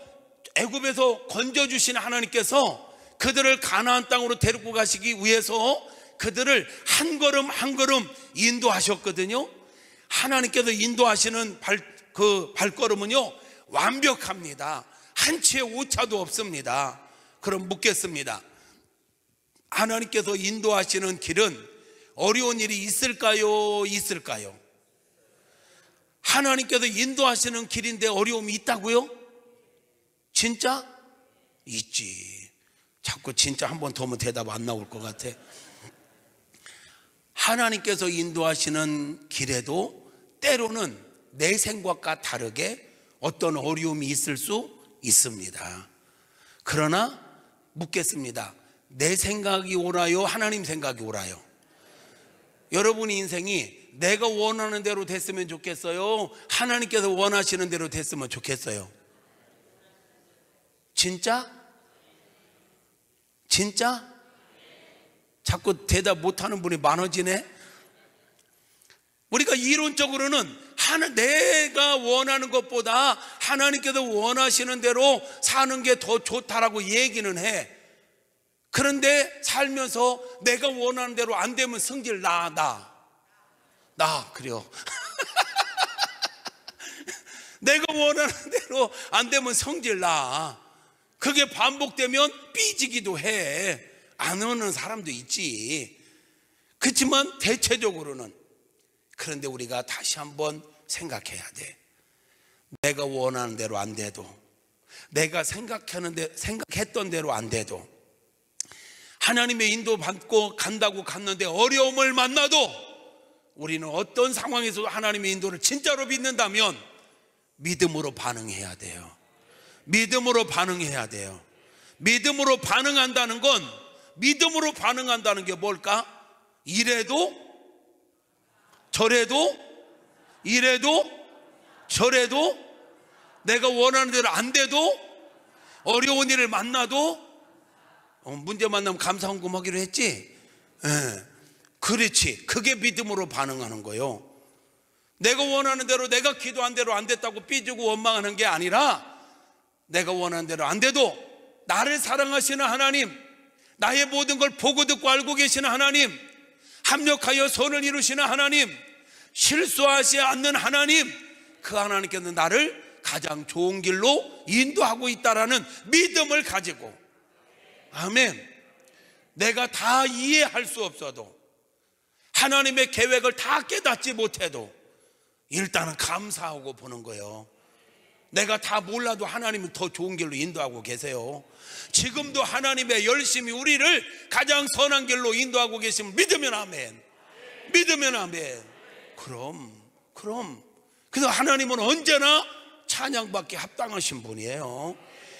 애굽에서 건져주신 하나님께서 그들을 가나안 땅으로 데리고 가시기 위해서 그들을 한 걸음 한 걸음 인도하셨거든요. 하나님께서 인도하시는 발걸음은요 완벽합니다. 한치의 오차도 없습니다. 그럼 묻겠습니다. 하나님께서 인도하시는 길은 어려운 일이 있을까요? 있을까요? 하나님께서 인도하시는 길인데 어려움이 있다고요? 진짜? 있지. 자꾸 진짜 한 번 더 하면 대답 안 나올 것 같아. 하나님께서 인도하시는 길에도 때로는 내 생각과 다르게 어떤 어려움이 있을 수 있습니다. 그러나 묻겠습니다. 내 생각이 옳아요? 하나님 생각이 옳아요? 여러분의 인생이 내가 원하는 대로 됐으면 좋겠어요? 하나님께서 원하시는 대로 됐으면 좋겠어요? 진짜? 진짜? 자꾸 대답 못하는 분이 많아지네. 우리가 이론적으로는 내가 원하는 것보다 하나님께서 원하시는 대로 사는 게 더 좋다라고 얘기는 해. 그런데 살면서 내가 원하는 대로 안 되면 성질 나 그래요. 내가 원하는 대로 안 되면 성질 나. 그게 반복되면 삐지기도 해. 안 오는 사람도 있지. 그렇지만 대체적으로는, 그런데 우리가 다시 한번 생각해야 돼. 내가 원하는 대로 안 돼도, 내가 생각했던 대로 안 돼도, 하나님의 인도 받고 간다고 갔는데 어려움을 만나도 우리는 어떤 상황에서도 하나님의 인도를 진짜로 믿는다면 믿음으로 반응해야 돼요. 믿음으로 반응해야 돼요. 믿음으로 반응한다는 건, 믿음으로 반응한다는 게 뭘까? 이래도 저래도 이래도 저래도, 내가 원하는 대로 안 돼도, 어려운 일을 만나도, 문제 만나면 감사헌금 하기로 했지? 그렇지. 그게 믿음으로 반응하는 거예요. 내가 원하는 대로, 내가 기도한 대로 안 됐다고 삐지고 원망하는 게 아니라, 내가 원하는 대로 안 돼도 나를 사랑하시는 하나님, 나의 모든 걸 보고 듣고 알고 계시는 하나님, 합력하여 선을 이루시는 하나님, 실수하지 않는 하나님, 그 하나님께서 나를 가장 좋은 길로 인도하고 있다라는 믿음을 가지고, 아멘. 내가 다 이해할 수 없어도, 하나님의 계획을 다 깨닫지 못해도 일단은 감사하고 보는 거예요. 내가 다 몰라도 하나님은 더 좋은 길로 인도하고 계세요. 지금도 하나님의 열심히 우리를 가장 선한 길로 인도하고 계시면 믿으면 아멘. 믿으면 아멘. 그럼 그래서 하나님은 언제나 찬양받기 합당하신 분이에요.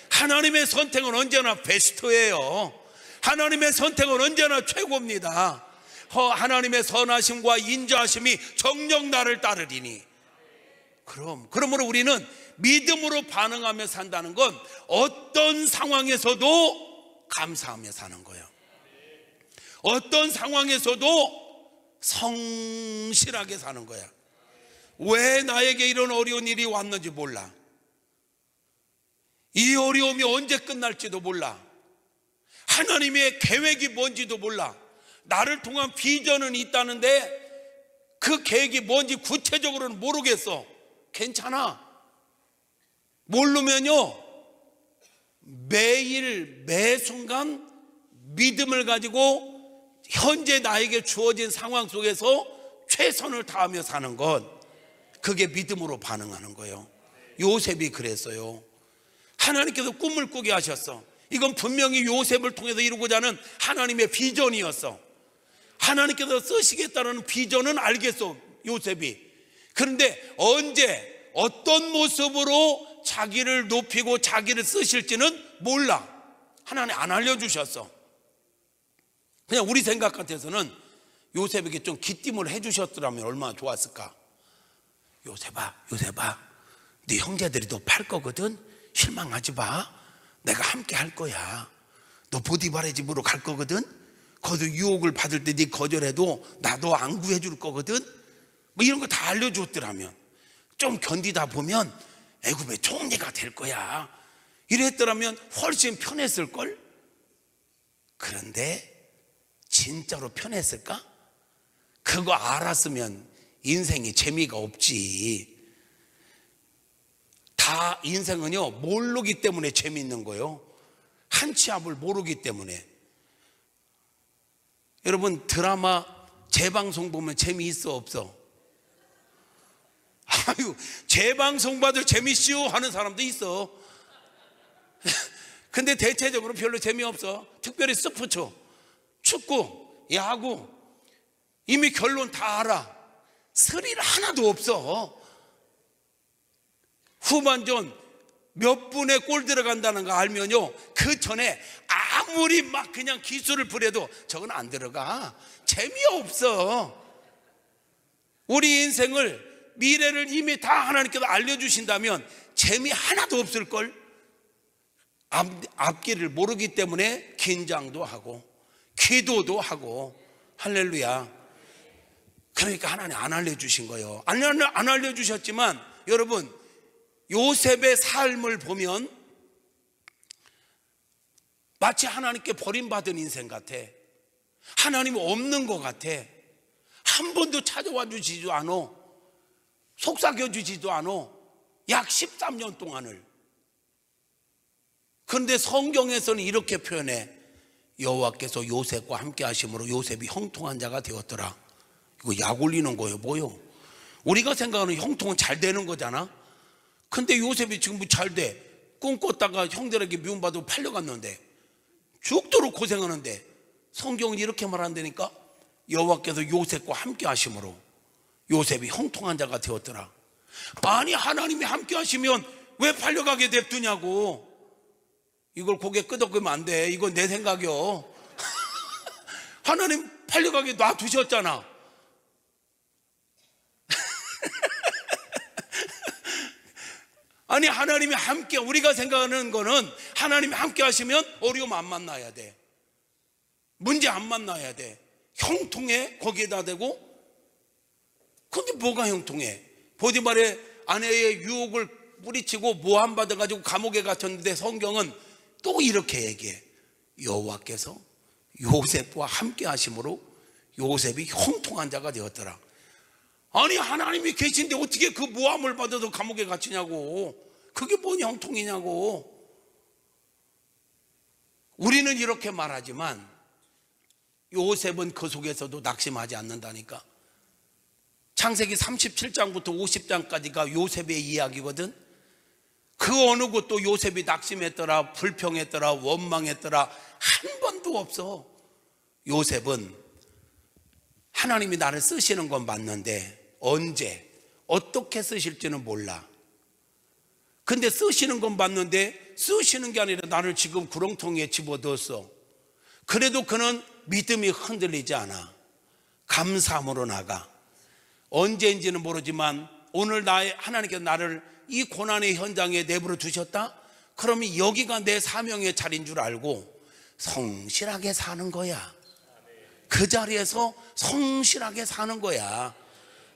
하나님의 선택은 언제나 베스트예요. 하나님의 선택은 언제나 최고입니다. 하나님의 선하심과 인자하심이 정녕 나를 따르리니. 그러므로 우리는 믿음으로 반응하며 산다는 건 어떤 상황에서도 감사하며 사는 거예요. 어떤 상황에서도 성실하게 사는 거야. 왜 나에게 이런 어려운 일이 왔는지 몰라. 이 어려움이 언제 끝날지도 몰라. 하나님의 계획이 뭔지도 몰라. 나를 통한 비전은 있다는데 그 계획이 뭔지 구체적으로는 모르겠어. 괜찮아. 모르면요, 매일 매순간 믿음을 가지고 현재 나에게 주어진 상황 속에서 최선을 다하며 사는 것, 그게 믿음으로 반응하는 거예요. 요셉이 그랬어요. 하나님께서 꿈을 꾸게 하셨어. 이건 분명히 요셉을 통해서 이루고자 하는 하나님의 비전이었어. 하나님께서 쓰시겠다는 비전은 알겠어, 요셉이. 그런데 언제 어떤 모습으로 자기를 높이고 자기를 쓰실지는 몰라. 하나님 안 알려주셨어. 그냥 우리 생각 같아서는 요셉에게 좀 기띔을 해주셨더라면 얼마나 좋았을까. 요셉아, 네 형제들이 너 팔 거거든. 실망하지 마. 내가 함께 할 거야. 너 보디발의 집으로 갈 거거든. 거기서 유혹을 받을 때 네 거절해도 나도 안 구해줄 거거든. 뭐 이런 거 다 알려줬더라면, 좀 견디다 보면 애굽의 총리가 될 거야, 이랬더라면 훨씬 편했을걸. 그런데 진짜로 편했을까? 그거 알았으면 인생이 재미가 없지. 다 인생은요, 모르기 때문에 재미있는 거예요. 한 치 앞을 모르기 때문에. 여러분, 드라마 재방송 보면 재미있어 없어? 아유, 재방송 봐도 재미있슈 하는 사람도 있어. 근데 대체적으로 별로 재미없어. 특별히 스포츠, 축구, 야구, 이미 결론 다 알아. 스릴 하나도 없어. 후반전 몇 분에 골 들어간다는 거 알면요, 그 전에 아무리 막 그냥 기술을 부려도 저건 안 들어가. 재미없어. 우리 인생을, 미래를 이미 다 하나님께서 알려주신다면 재미 하나도 없을걸. 앞길을 모르기 때문에 긴장도 하고 기도도 하고. 할렐루야. 그러니까 하나님 안 알려주신 거예요. 안 알려주셨지만 여러분, 요셉의 삶을 보면 마치 하나님께 버림받은 인생 같아. 하나님 없는 것 같아. 한 번도 찾아와 주지도 않아. 속삭여 주지도 않아. 약 13년 동안을. 그런데 성경에서는 이렇게 표현해. 여호와께서 요셉과 함께 하심으로 요셉이 형통한 자가 되었더라. 이거 약 올리는 거예요, 뭐요? 우리가 생각하는 형통은 잘 되는 거잖아. 근데 요셉이 지금 잘 돼. 꿈꿨다가 형들에게 미움받고 팔려갔는데, 죽도록 고생하는데 성경은 이렇게 말한다니까. 여호와께서 요셉과 함께 하심으로 요셉이 형통한 자가 되었더라. 아니, 하나님이 함께 하시면 왜 팔려가게 냅두냐고. 이걸 고개 끄덕이면 안 돼. 이건 내 생각이요. 하나님 팔려가게 놔두셨잖아. 아니, 하나님이 함께, 우리가 생각하는 거는 하나님이 함께 하시면 어려움 안 만나야 돼. 문제 안 만나야 돼. 형통해, 거기에다 대고. 근데 뭐가 형통해? 보디발의 아내의 유혹을 뿌리치고 모함 받아가지고 감옥에 갇혔는데 성경은 또 이렇게 얘기해. 여호와께서 요셉과 함께 하심으로 요셉이 형통한 자가 되었더라. 아니, 하나님이 계신데 어떻게 그 모함을 받아도 감옥에 갇히냐고. 그게 뭔 형통이냐고. 우리는 이렇게 말하지만 요셉은 그 속에서도 낙심하지 않는다니까. 창세기 37장부터 50장까지가 요셉의 이야기거든. 그 어느 곳도 요셉이 낙심했더라, 불평했더라, 원망했더라 한 번도 없어. 요셉은 하나님이 나를 쓰시는 건 맞는데 언제 어떻게 쓰실지는 몰라. 근데 쓰시는 건 맞는데 쓰시는 게 아니라 나를 지금 구렁텅이에 집어넣었어. 그래도 그는 믿음이 흔들리지 않아. 감사함으로 나가. 언제인지는 모르지만 오늘 하나님께서 나를 이 고난의 현장에 내버려 두셨다? 그러면 여기가 내 사명의 자리인 줄 알고 성실하게 사는 거야. 그 자리에서 성실하게 사는 거야.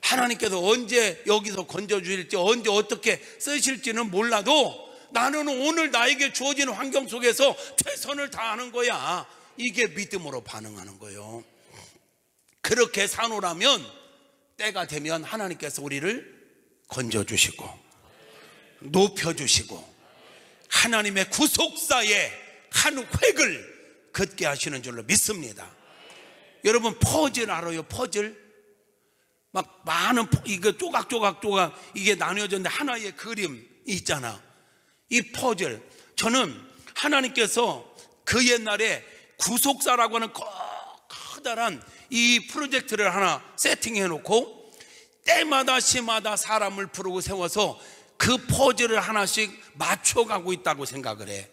하나님께서 언제 여기서 건져주실지, 언제 어떻게 쓰실지는 몰라도 나는 오늘 나에게 주어진 환경 속에서 최선을 다하는 거야. 이게 믿음으로 반응하는 거예요. 그렇게 사노라면 때가 되면 하나님께서 우리를 건져주시고 높여주시고 하나님의 구속사의 한 획을 긋게 하시는 줄로 믿습니다. 여러분, 퍼즐 알아요? 퍼즐? 막 많은 이거 조각조각 이게 나뉘어졌는데 하나의 그림이 있잖아. 이 퍼즐, 저는 하나님께서 그 옛날에 구속사라고 하는 커다란 이 프로젝트를 하나 세팅해 놓고 때마다 시마다 사람을 부르고 세워서 그 퍼즐을 하나씩 맞춰가고 있다고 생각을 해.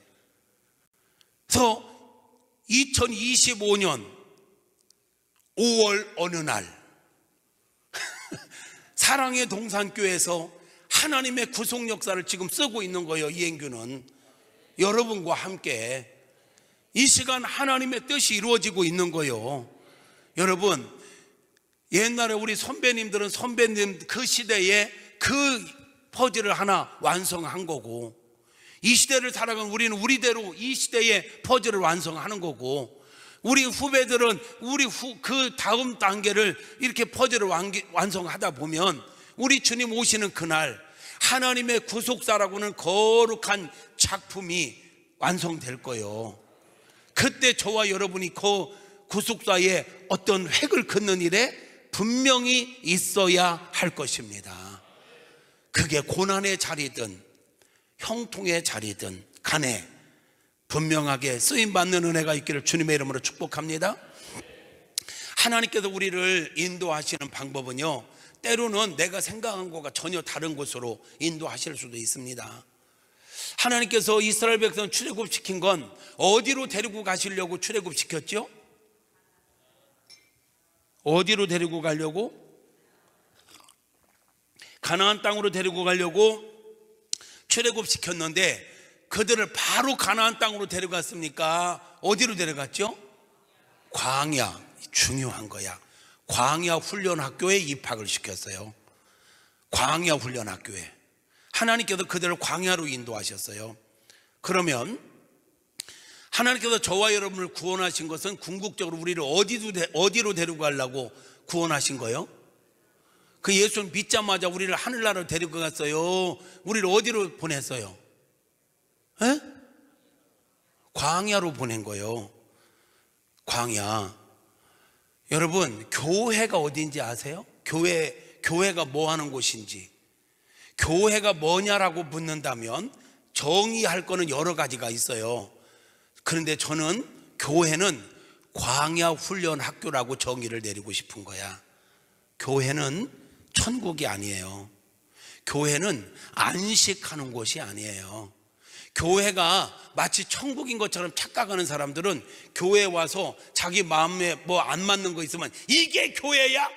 그래서 2025년 5월 어느 날 사랑의 동산교회에서 하나님의 구속 역사를 지금 쓰고 있는 거예요. 이행규는 여러분과 함께 이 시간 하나님의 뜻이 이루어지고 있는 거예요. 여러분, 옛날에 우리 선배님들은 선배님 그 시대에 그 퍼즐을 하나 완성한 거고, 이 시대를 살아가는 우리는 우리대로 이 시대의 퍼즐을 완성하는 거고, 우리 후배들은 그 다음 단계를 이렇게 퍼즐을 완성하다 보면 우리 주님 오시는 그날 하나님의 구속사라고는 거룩한 작품이 완성될 거예요. 그때 저와 여러분이 그 구속사에 어떤 획을 긋는 일에 분명히 있어야 할 것입니다. 그게 고난의 자리든 형통의 자리든 간에 분명하게 쓰임받는 은혜가 있기를 주님의 이름으로 축복합니다. 하나님께서 우리를 인도하시는 방법은요, 때로는 내가 생각한 것과 전혀 다른 곳으로 인도하실 수도 있습니다. 하나님께서 이스라엘 백성 출애굽시킨 건 어디로 데리고 가시려고 출애굽시켰죠? 어디로 데리고 가려고? 가나안 땅으로 데리고 가려고 출애굽시켰는데 그들을 바로 가나안 땅으로 데려갔습니까? 어디로 데려갔죠? 광야. 중요한 거야. 광야 훈련학교에 입학을 시켰어요. 광야 훈련학교에. 하나님께서 그들을 광야로 인도하셨어요. 그러면 하나님께서 저와 여러분을 구원하신 것은 궁극적으로 우리를 어디로 데리고 가려고 구원하신 거예요? 그 예수를 믿자마자 우리를 하늘나라로 데리고 갔어요. 우리를 어디로 보냈어요? 에? 광야로 보낸 거예요. 광야. 여러분, 교회가 어딘지 아세요? 교회가 뭐 하는 곳인지. 교회가 뭐냐라고 묻는다면 정의할 거는 여러 가지가 있어요. 그런데 저는 교회는 광야 훈련 학교라고 정의를 내리고 싶은 거야. 교회는 천국이 아니에요. 교회는 안식하는 곳이 아니에요. 교회가 마치 천국인 것처럼 착각하는 사람들은 교회에 와서 자기 마음에 뭐 안 맞는 거 있으면 이게 교회야?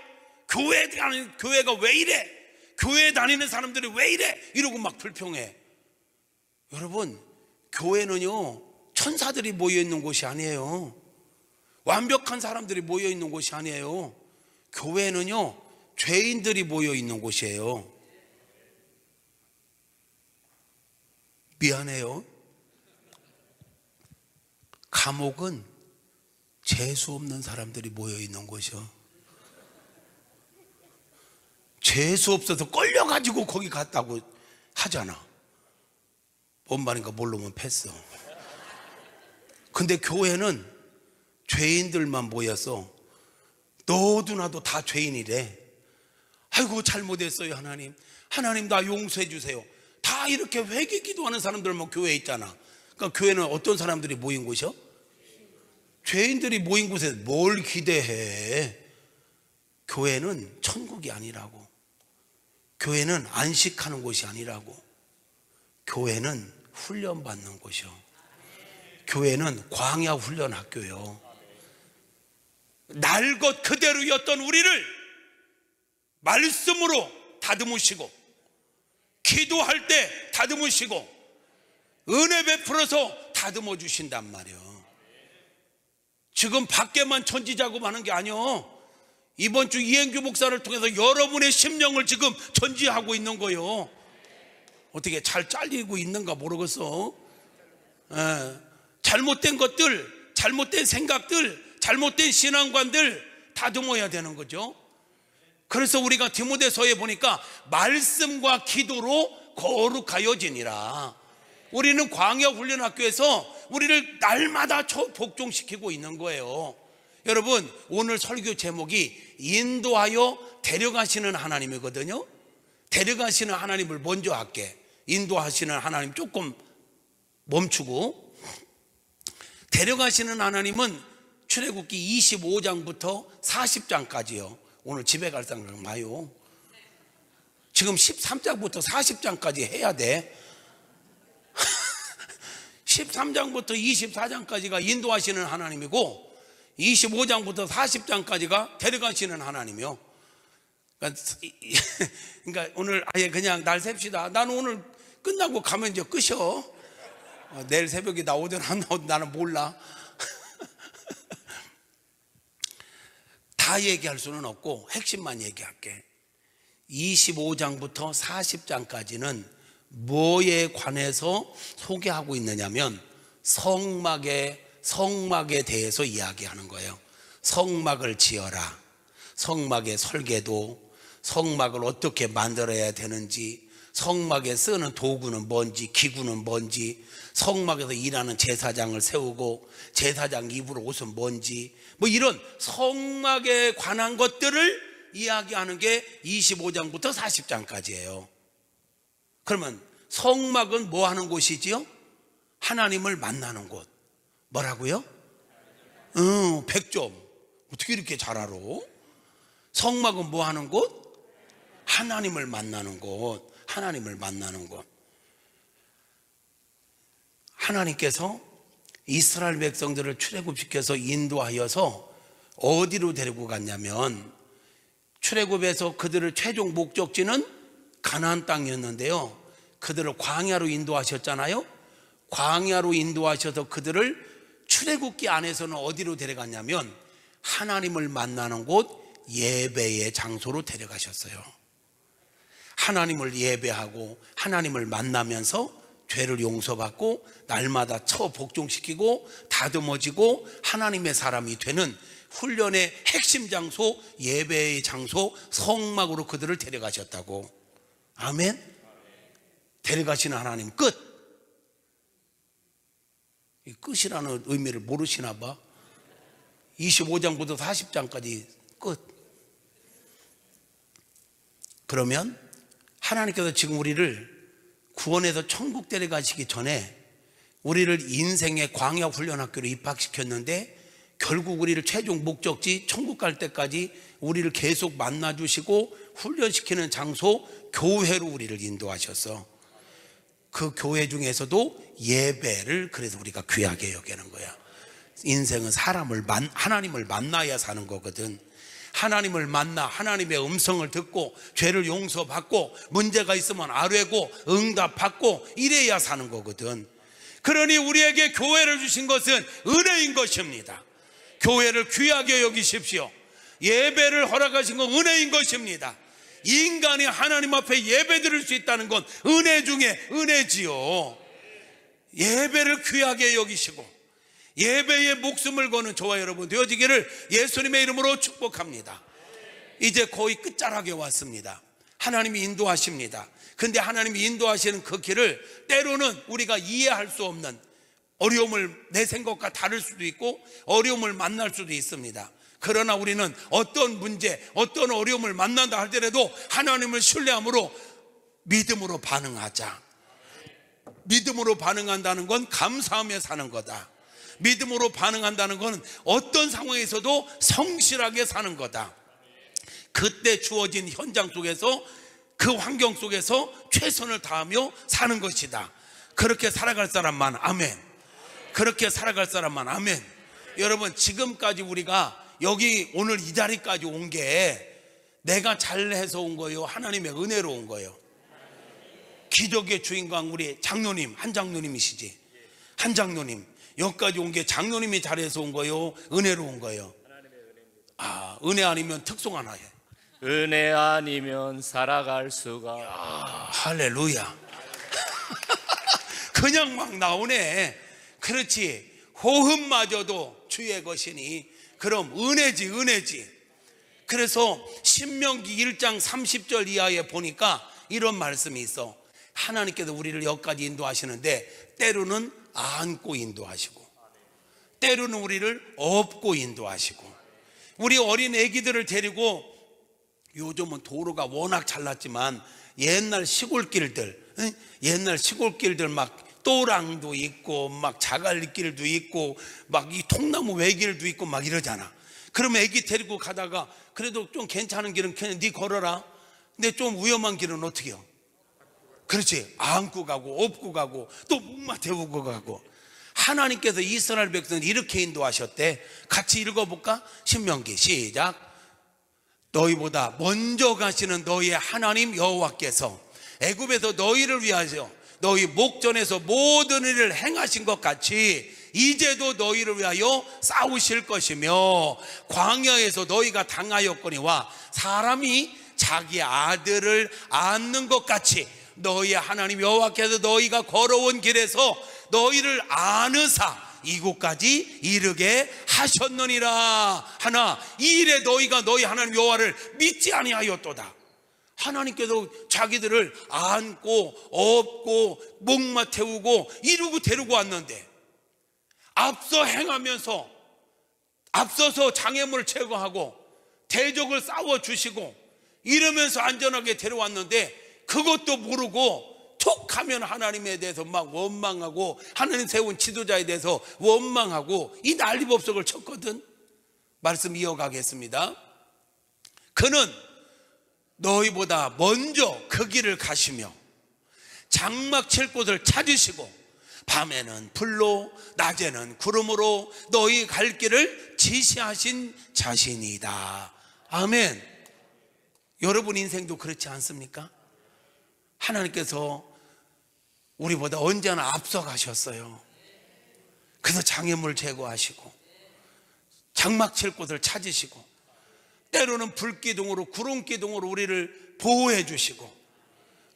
교회가 왜 이래? 교회 다니는 사람들이 왜 이래? 이러고 막 불평해. 여러분, 교회는요 천사들이 모여있는 곳이 아니에요. 완벽한 사람들이 모여있는 곳이 아니에요. 교회는요 죄인들이 모여있는 곳이에요. 미안해요. 감옥은 재수 없는 사람들이 모여있는 곳이요. 재수 없어서 끌려가지고 거기 갔다고 하잖아. 뭔 말인가 모르면 패스. 근데 교회는 죄인들만 모여서 너도 나도 다 죄인이래. 아이고 잘못했어요 하나님. 하나님 나 용서해 주세요. 다 이렇게 회개 기도하는 사람들만 교회에 있잖아. 그러니까 교회는 어떤 사람들이 모인 곳이요? 죄인들이 모인 곳에 뭘 기대해. 교회는 천국이 아니라고. 교회는 안식하는 곳이 아니라고. 교회는 훈련받는 곳이요. 교회는 광야 훈련 학교요. 날 것 그대로였던 우리를 말씀으로 다듬으시고, 기도할 때 다듬으시고, 은혜 베풀어서 다듬어 주신단 말이에요. 지금 밖에만 천지작업하는 게 아니요, 이번 주 이행규 목사를 통해서 여러분의 심령을 지금 전지하고 있는 거예요. 어떻게 잘 잘리고 있는가 모르겠어. 잘못된 것들, 잘못된 생각들, 잘못된 신앙관들 다듬어야 되는 거죠. 그래서 우리가 디모데서에 보니까 말씀과 기도로 거룩하여지니라. 우리는 광야 훈련학교에서 우리를 날마다 복종시키고 있는 거예요. 여러분, 오늘 설교 제목이 인도하여 데려가시는 하나님이거든요. 데려가시는 하나님을 먼저 할게. 인도하시는 하나님 조금 멈추고, 데려가시는 하나님은 출애굽기 25장부터 40장까지요. 오늘 집에 갈 사람 마요. 지금 13장부터 40장까지 해야 돼. 13장부터 24장까지가 인도하시는 하나님이고 25장부터 40장까지가 데려가시는 하나님이요. 그러니까 오늘 아예 그냥 날 셉시다. 나는 오늘 끝나고 가면 이제 끝이요. 내일 새벽에 나오든 안 나오든 나는 몰라. 다 얘기할 수는 없고 핵심만 얘기할게. 25장부터 40장까지는 뭐에 관해서 소개하고 있느냐면 성막에 대해서 이야기하는 거예요. 성막을 지어라. 성막의 설계도, 성막을 어떻게 만들어야 되는지, 성막에 쓰는 도구는 뭔지, 기구는 뭔지, 성막에서 일하는 제사장을 세우고 제사장 입을 옷은 뭔지, 뭐 이런 성막에 관한 것들을 이야기하는 게 25장부터 40장까지예요. 그러면 성막은 뭐 하는 곳이지요? 하나님을 만나는 곳. 뭐라고요? 100점. 어떻게 이렇게 잘 알아? 성막은 뭐 하는 곳? 하나님을 만나는 곳. 하나님을 만나는 곳. 하나님께서 이스라엘 백성들을 출애굽시켜서 인도하여서 어디로 데리고 갔냐면, 출애굽에서 그들을 최종 목적지는 가나안 땅이었는데요, 그들을 광야로 인도하셨잖아요. 광야로 인도하셔서 그들을 출애굽기 안에서는 어디로 데려갔냐면 하나님을 만나는 곳, 예배의 장소로 데려가셨어요. 하나님을 예배하고 하나님을 만나면서 죄를 용서받고 날마다 처 복종시키고 다듬어지고 하나님의 사람이 되는 훈련의 핵심 장소, 예배의 장소, 성막으로 그들을 데려가셨다고. 아멘. 데려가시는 하나님 끝. 이 끝이라는 의미를 모르시나 봐. 25장부터 40장까지 끝. 그러면 하나님께서 지금 우리를 구원해서 천국 데려가시기 전에 우리를 인생의 광야 훈련학교로 입학시켰는데, 결국 우리를 최종 목적지 천국 갈 때까지 우리를 계속 만나주시고 훈련시키는 장소, 교회로 우리를 인도하셨어. 그 교회 중에서도 예배를 그래서 우리가 귀하게 여기는 거야. 인생은 하나님을 만나야 사는 거거든. 하나님을 만나 하나님의 음성을 듣고 죄를 용서받고 문제가 있으면 아뢰고 응답받고 이래야 사는 거거든. 그러니 우리에게 교회를 주신 것은 은혜인 것입니다. 교회를 귀하게 여기십시오. 예배를 허락하신 건 은혜인 것입니다. 인간이 하나님 앞에 예배 드릴 수 있다는 건 은혜 중에 은혜지요. 예배를 귀하게 여기시고 예배에 목숨을 거는 저와 여러분 되어지기를 예수님의 이름으로 축복합니다. 이제 거의 끝자락에 왔습니다. 하나님이 인도하십니다. 근데 하나님이 인도하시는 그 길을 때로는 우리가 이해할 수 없는 어려움을, 내 생각과 다를 수도 있고 어려움을 만날 수도 있습니다. 그러나 우리는 어떤 문제, 어떤 어려움을 만난다 할때라도 하나님을 신뢰함으로 믿음으로 반응하자. 믿음으로 반응한다는 건 감사하며 사는 거다. 믿음으로 반응한다는 건 어떤 상황에서도 성실하게 사는 거다. 그때 주어진 현장 속에서, 그 환경 속에서 최선을 다하며 사는 것이다. 그렇게 살아갈 사람만 아멘. 그렇게 살아갈 사람만 아멘. 여러분, 지금까지 우리가 여기 오늘 이 자리까지 온 게 내가 잘해서 온 거예요, 하나님의 은혜로 온 거예요? 기적의 주인공 우리 장로님, 한 장로님이시지. 한 장로님 여기까지 온 게 장로님이 잘해서 온 거예요, 은혜로 온 거예요? 아, 은혜 아니면 특송 하나 해. 은혜 아니면 살아갈 수가. 야, 할렐루야. 그냥 막 나오네. 그렇지. 호흡마저도 주의 것이니 그럼 은혜지, 은혜지. 그래서 신명기 1장 30절 이하에 보니까 이런 말씀이 있어. 하나님께서 우리를 여기까지 인도하시는데 때로는 안고 인도하시고 때로는 우리를 업고 인도하시고. 우리 어린 애기들을 데리고, 요즘은 도로가 워낙 잘났지만 옛날 시골길들, 옛날 시골길들 막 또랑도 있고 막 자갈길도 있고 막 이 통나무 외길도 있고 막 이러잖아. 그러면 애기 데리고 가다가 그래도 좀 괜찮은 길은 그냥 네 걸어라. 근데 좀 위험한 길은 어떻게 해요? 그렇지. 안고 가고 업고 가고 또 목마 태우고 가고. 하나님께서 이스라엘 백성을 이렇게 인도하셨대. 같이 읽어볼까? 신명기 시작. 너희보다 먼저 가시는 너희의 하나님 여호와께서 애굽에서 너희를 위하여 너희 목전에서 모든 일을 행하신 것 같이 이제도 너희를 위하여 싸우실 것이며, 광야에서 너희가 당하였거니와 사람이 자기 아들을 안는 것 같이 너희의 하나님 여호와께서 너희가 걸어온 길에서 너희를 안으사 이곳까지 이르게 하셨느니라 하나 이 일에 너희가 너희 하나님 여호와를 믿지 아니하였도다. 하나님께서 자기들을 안고 업고 목마 태우고 이루고 데리고 왔는데, 앞서 행하면서 앞서서 장애물을 제거하고 대적을 싸워주시고 이러면서 안전하게 데려왔는데 그것도 모르고 툭 하면 하나님에 대해서 막 원망하고 하나님 세운 지도자에 대해서 원망하고 이 난리법석을 쳤거든. 말씀 이어가겠습니다. 그는 너희보다 먼저 그 길을 가시며 장막 칠 곳을 찾으시고 밤에는 불로 낮에는 구름으로 너희 갈 길을 지시하신 자신이다. 아멘. 여러분 인생도 그렇지 않습니까? 하나님께서 우리보다 언제나 앞서가셨어요. 그래서 장애물 제거하시고 장막 칠 곳을 찾으시고 때로는 불기둥으로 구름기둥으로 우리를 보호해 주시고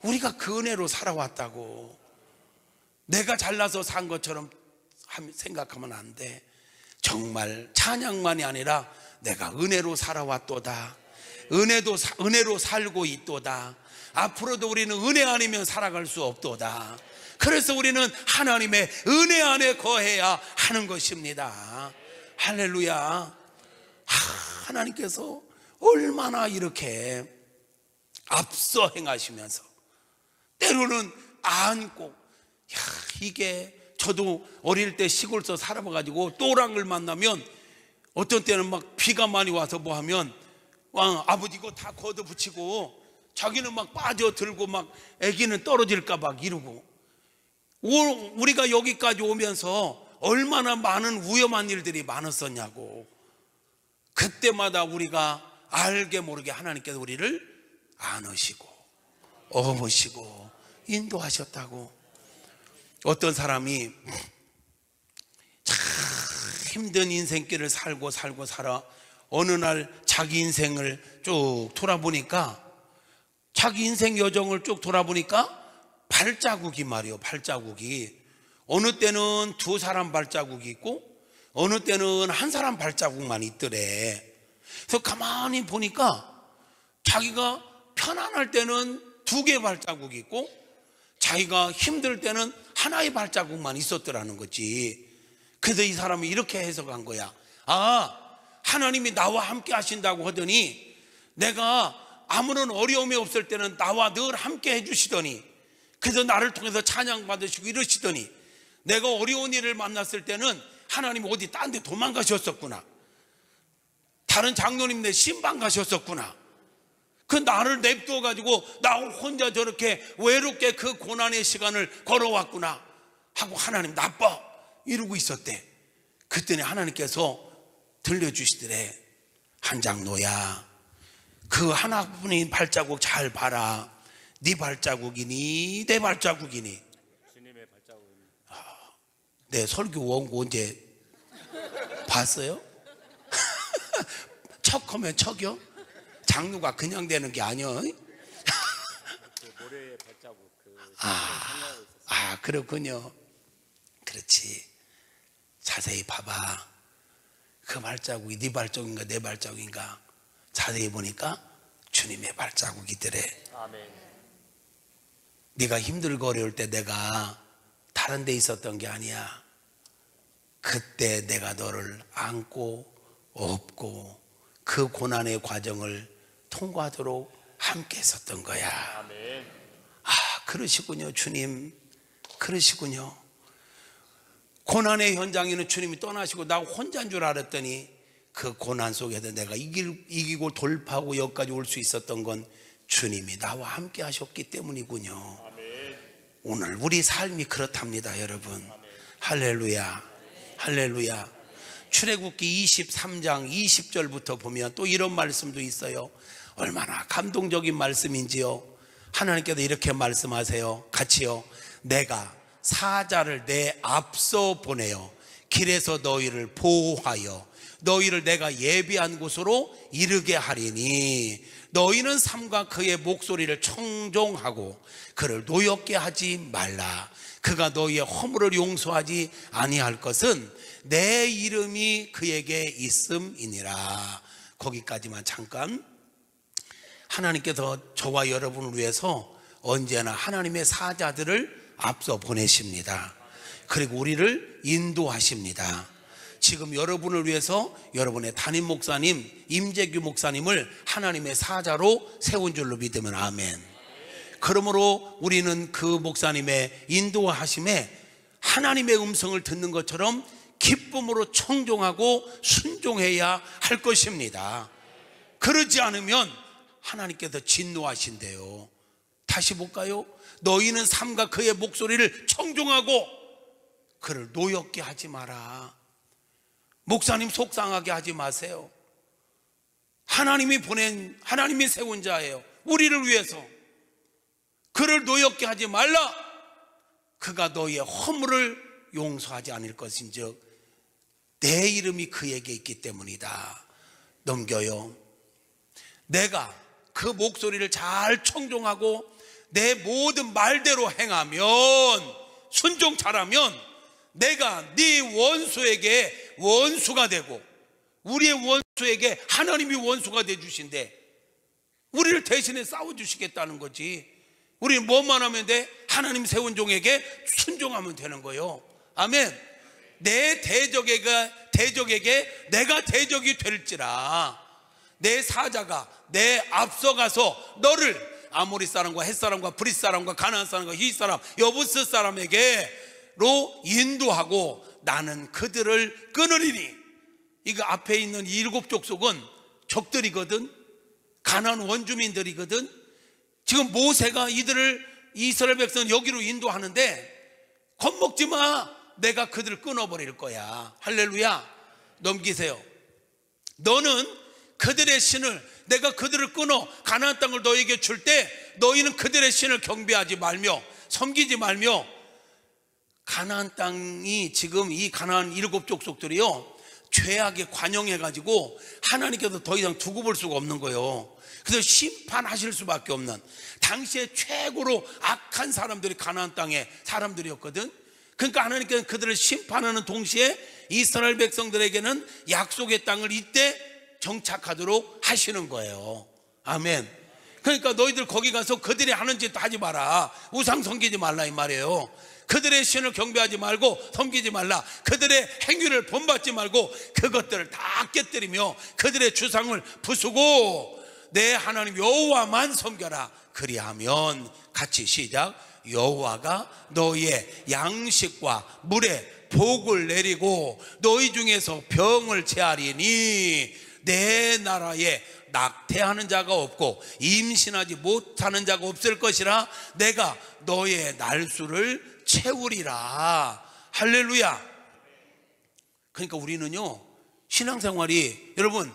우리가 그 은혜로 살아왔다고. 내가 잘나서 산 것처럼 생각하면 안 돼. 정말 찬양만이 아니라 내가 은혜로 살아왔도다. 은혜로 살고 있도다. 앞으로도 우리는 은혜 아니면 살아갈 수 없도다. 그래서 우리는 하나님의 은혜 안에 거해야 하는 것입니다. 할렐루야. 하나님께서 얼마나 이렇게 앞서 행하시면서 때로는 안고, 이게 저도 어릴 때 시골서 살아봐가지고 또랑을 만나면 어떤 때는 막 비가 많이 와서 뭐 하면 아버지 이거 다 걷어붙이고 자기는 막 빠져들고 막 애기는 떨어질까 막 이러고. 우리가 여기까지 오면서 얼마나 많은 위험한 일들이 많았었냐고. 그때마다 우리가 알게 모르게 하나님께서 우리를 안으시고 업으시고 인도하셨다고. 어떤 사람이 참 힘든 인생길을 살아 어느 날 자기 인생을 쭉 돌아보니까, 자기 인생 여정을 쭉 돌아보니까 발자국이 말이에요. 발자국이 어느 때는 두 사람 발자국이 있고 어느 때는 한 사람 발자국만 있더래. 그래서 가만히 보니까 자기가 편안할 때는 두 개 발자국이 있고 자기가 힘들 때는 하나의 발자국만 있었더라는 거지. 그래서 이 사람이 이렇게 해석한 거야. 하나님이 나와 함께 하신다고 하더니 내가 아무런 어려움이 없을 때는 나와 늘 함께 해주시더니, 그래서 나를 통해서 찬양 받으시고 이러시더니 내가 어려운 일을 만났을 때는 하나님이 어디 딴 데 도망가셨었구나. 다른 장로님네 신방 가셨었구나. 그 나를 냅두어 가지고 나 혼자 저렇게 외롭게 그 고난의 시간을 걸어왔구나 하고 하나님 나빠 이러고 있었대. 그때는 하나님께서 들려주시더래. 한 장로야, 그 하나뿐인 발자국 잘 봐라. 네 발자국이니 내 발자국이니. 주님의 발자국입니다. 내 설교 원고 언제 봤어요? 척하면 척이요? 장로가 그냥 되는 게 아니요. 그 모래의 발자국 그렇군요. 그렇지. 자세히 봐봐. 그 발자국이 네 발자국인가 내 발자국인가 자세히 보니까 주님의 발자국이더래. 아멘. 네가 힘들고 어려울 때 내가 다른 데 있었던 게 아니야. 그때 내가 너를 안고 업고 그 고난의 과정을 통과하도록 함께 했었던 거야. 아멘. 그러시군요. 주님 그러시군요. 고난의 현장에는 주님이 떠나시고 나 혼자인 줄 알았더니 그 고난 속에서 내가 이기고 돌파하고 여기까지 올 수 있었던 건 주님이 나와 함께 하셨기 때문이군요. 아멘. 오늘 우리 삶이 그렇답니다, 여러분. 할렐루야. 할렐루야. 출애굽기 23장 20절부터 보면 또 이런 말씀도 있어요. 얼마나 감동적인 말씀인지요. 하나님께서 이렇게 말씀하세요. 같이요. 내가 사자를 내 앞서 보내어 길에서 너희를 보호하여 너희를 내가 예비한 곳으로 이르게 하리니 너희는 삼가 그의 목소리를 청종하고 그를 노엽게 하지 말라. 그가 너희의 허물을 용서하지 아니할 것은 내 이름이 그에게 있음이니라. 거기까지만 잠깐. 하나님께서 저와 여러분을 위해서 언제나 하나님의 사자들을 앞서 보내십니다. 그리고 우리를 인도하십니다. 지금 여러분을 위해서 여러분의 담임 목사님 임재규 목사님을 하나님의 사자로 세운 줄로 믿으면 아멘. 그러므로 우리는 그 목사님의 인도하심에 하나님의 음성을 듣는 것처럼 기쁨으로 청종하고 순종해야 할 것입니다. 그러지 않으면 하나님께서 진노하신대요. 다시 볼까요? 너희는 삼가 그의 목소리를 청종하고 그를 노엽게 하지 마라. 목사님 속상하게 하지 마세요. 하나님이 세운 자예요. 우리를 위해서. 그를 노엽게 하지 말라. 그가 너희의 허물을 용서하지 않을 것인즉 내 이름이 그에게 있기 때문이다. 넘겨요. 내가 그 목소리를 잘 청종하고 내 모든 말대로 행하면, 순종 잘하면 내가 네 원수에게 원수가 되고 우리의 원수에게 하나님이 원수가 되주신대. 우리를 대신에 싸워주시겠다는 거지. 우리는 뭐만 하면 돼? 하나님 세운 종에게 순종하면 되는 거예요. 아멘. 내 대적에게 내가 대적이 될지라. 내 사자가 내 앞서가서 너를 아모리 사람과 헷 사람과 브릿 사람과 가나안 사람과 히 사람 여부스 사람에게로 인도하고 나는 그들을 끊으리니. 이거 앞에 있는 7 족속은 적들이거든. 가나안 원주민들이거든. 지금 모세가 이스라엘 백성을 여기로 인도하는데 겁먹지 마. 내가 그들을 끊어버릴 거야. 할렐루야. 넘기세요. 너는 그들의 신을, 내가 그들을 끊어 가나안 땅을 너에게 줄 때 너희는 그들의 신을 경배하지 말며 섬기지 말며. 가나안 땅이 지금 이 가나안 7 족속들이요 죄악에 관영해가지고 하나님께서 더 이상 두고 볼 수가 없는 거예요. 그래서 심판하실 수밖에 없는, 당시에 최고로 악한 사람들이 가나안 땅의 사람들이었거든. 그러니까 하나님께서는 그들을 심판하는 동시에 이스라엘 백성들에게는 약속의 땅을 이때 정착하도록 하시는 거예요. 아멘. 그러니까 너희들 거기 가서 그들이 하는 짓도 하지 마라. 우상 섬기지 말라 이 말이에요. 그들의 신을 경배하지 말고 섬기지 말라. 그들의 행위를 본받지 말고 그것들을 다 깨뜨리며 그들의 주상을 부수고 내 하나님 여호와만 섬겨라. 그리하면 같이 시작. 여호와가 너희의 양식과 물에 복을 내리고 너희 중에서 병을 제하리니 내 나라에 낙태하는 자가 없고 임신하지 못하는 자가 없을 것이라. 내가 너의 날수를 채우리라. 할렐루야. 그러니까 우리는요 신앙생활이, 여러분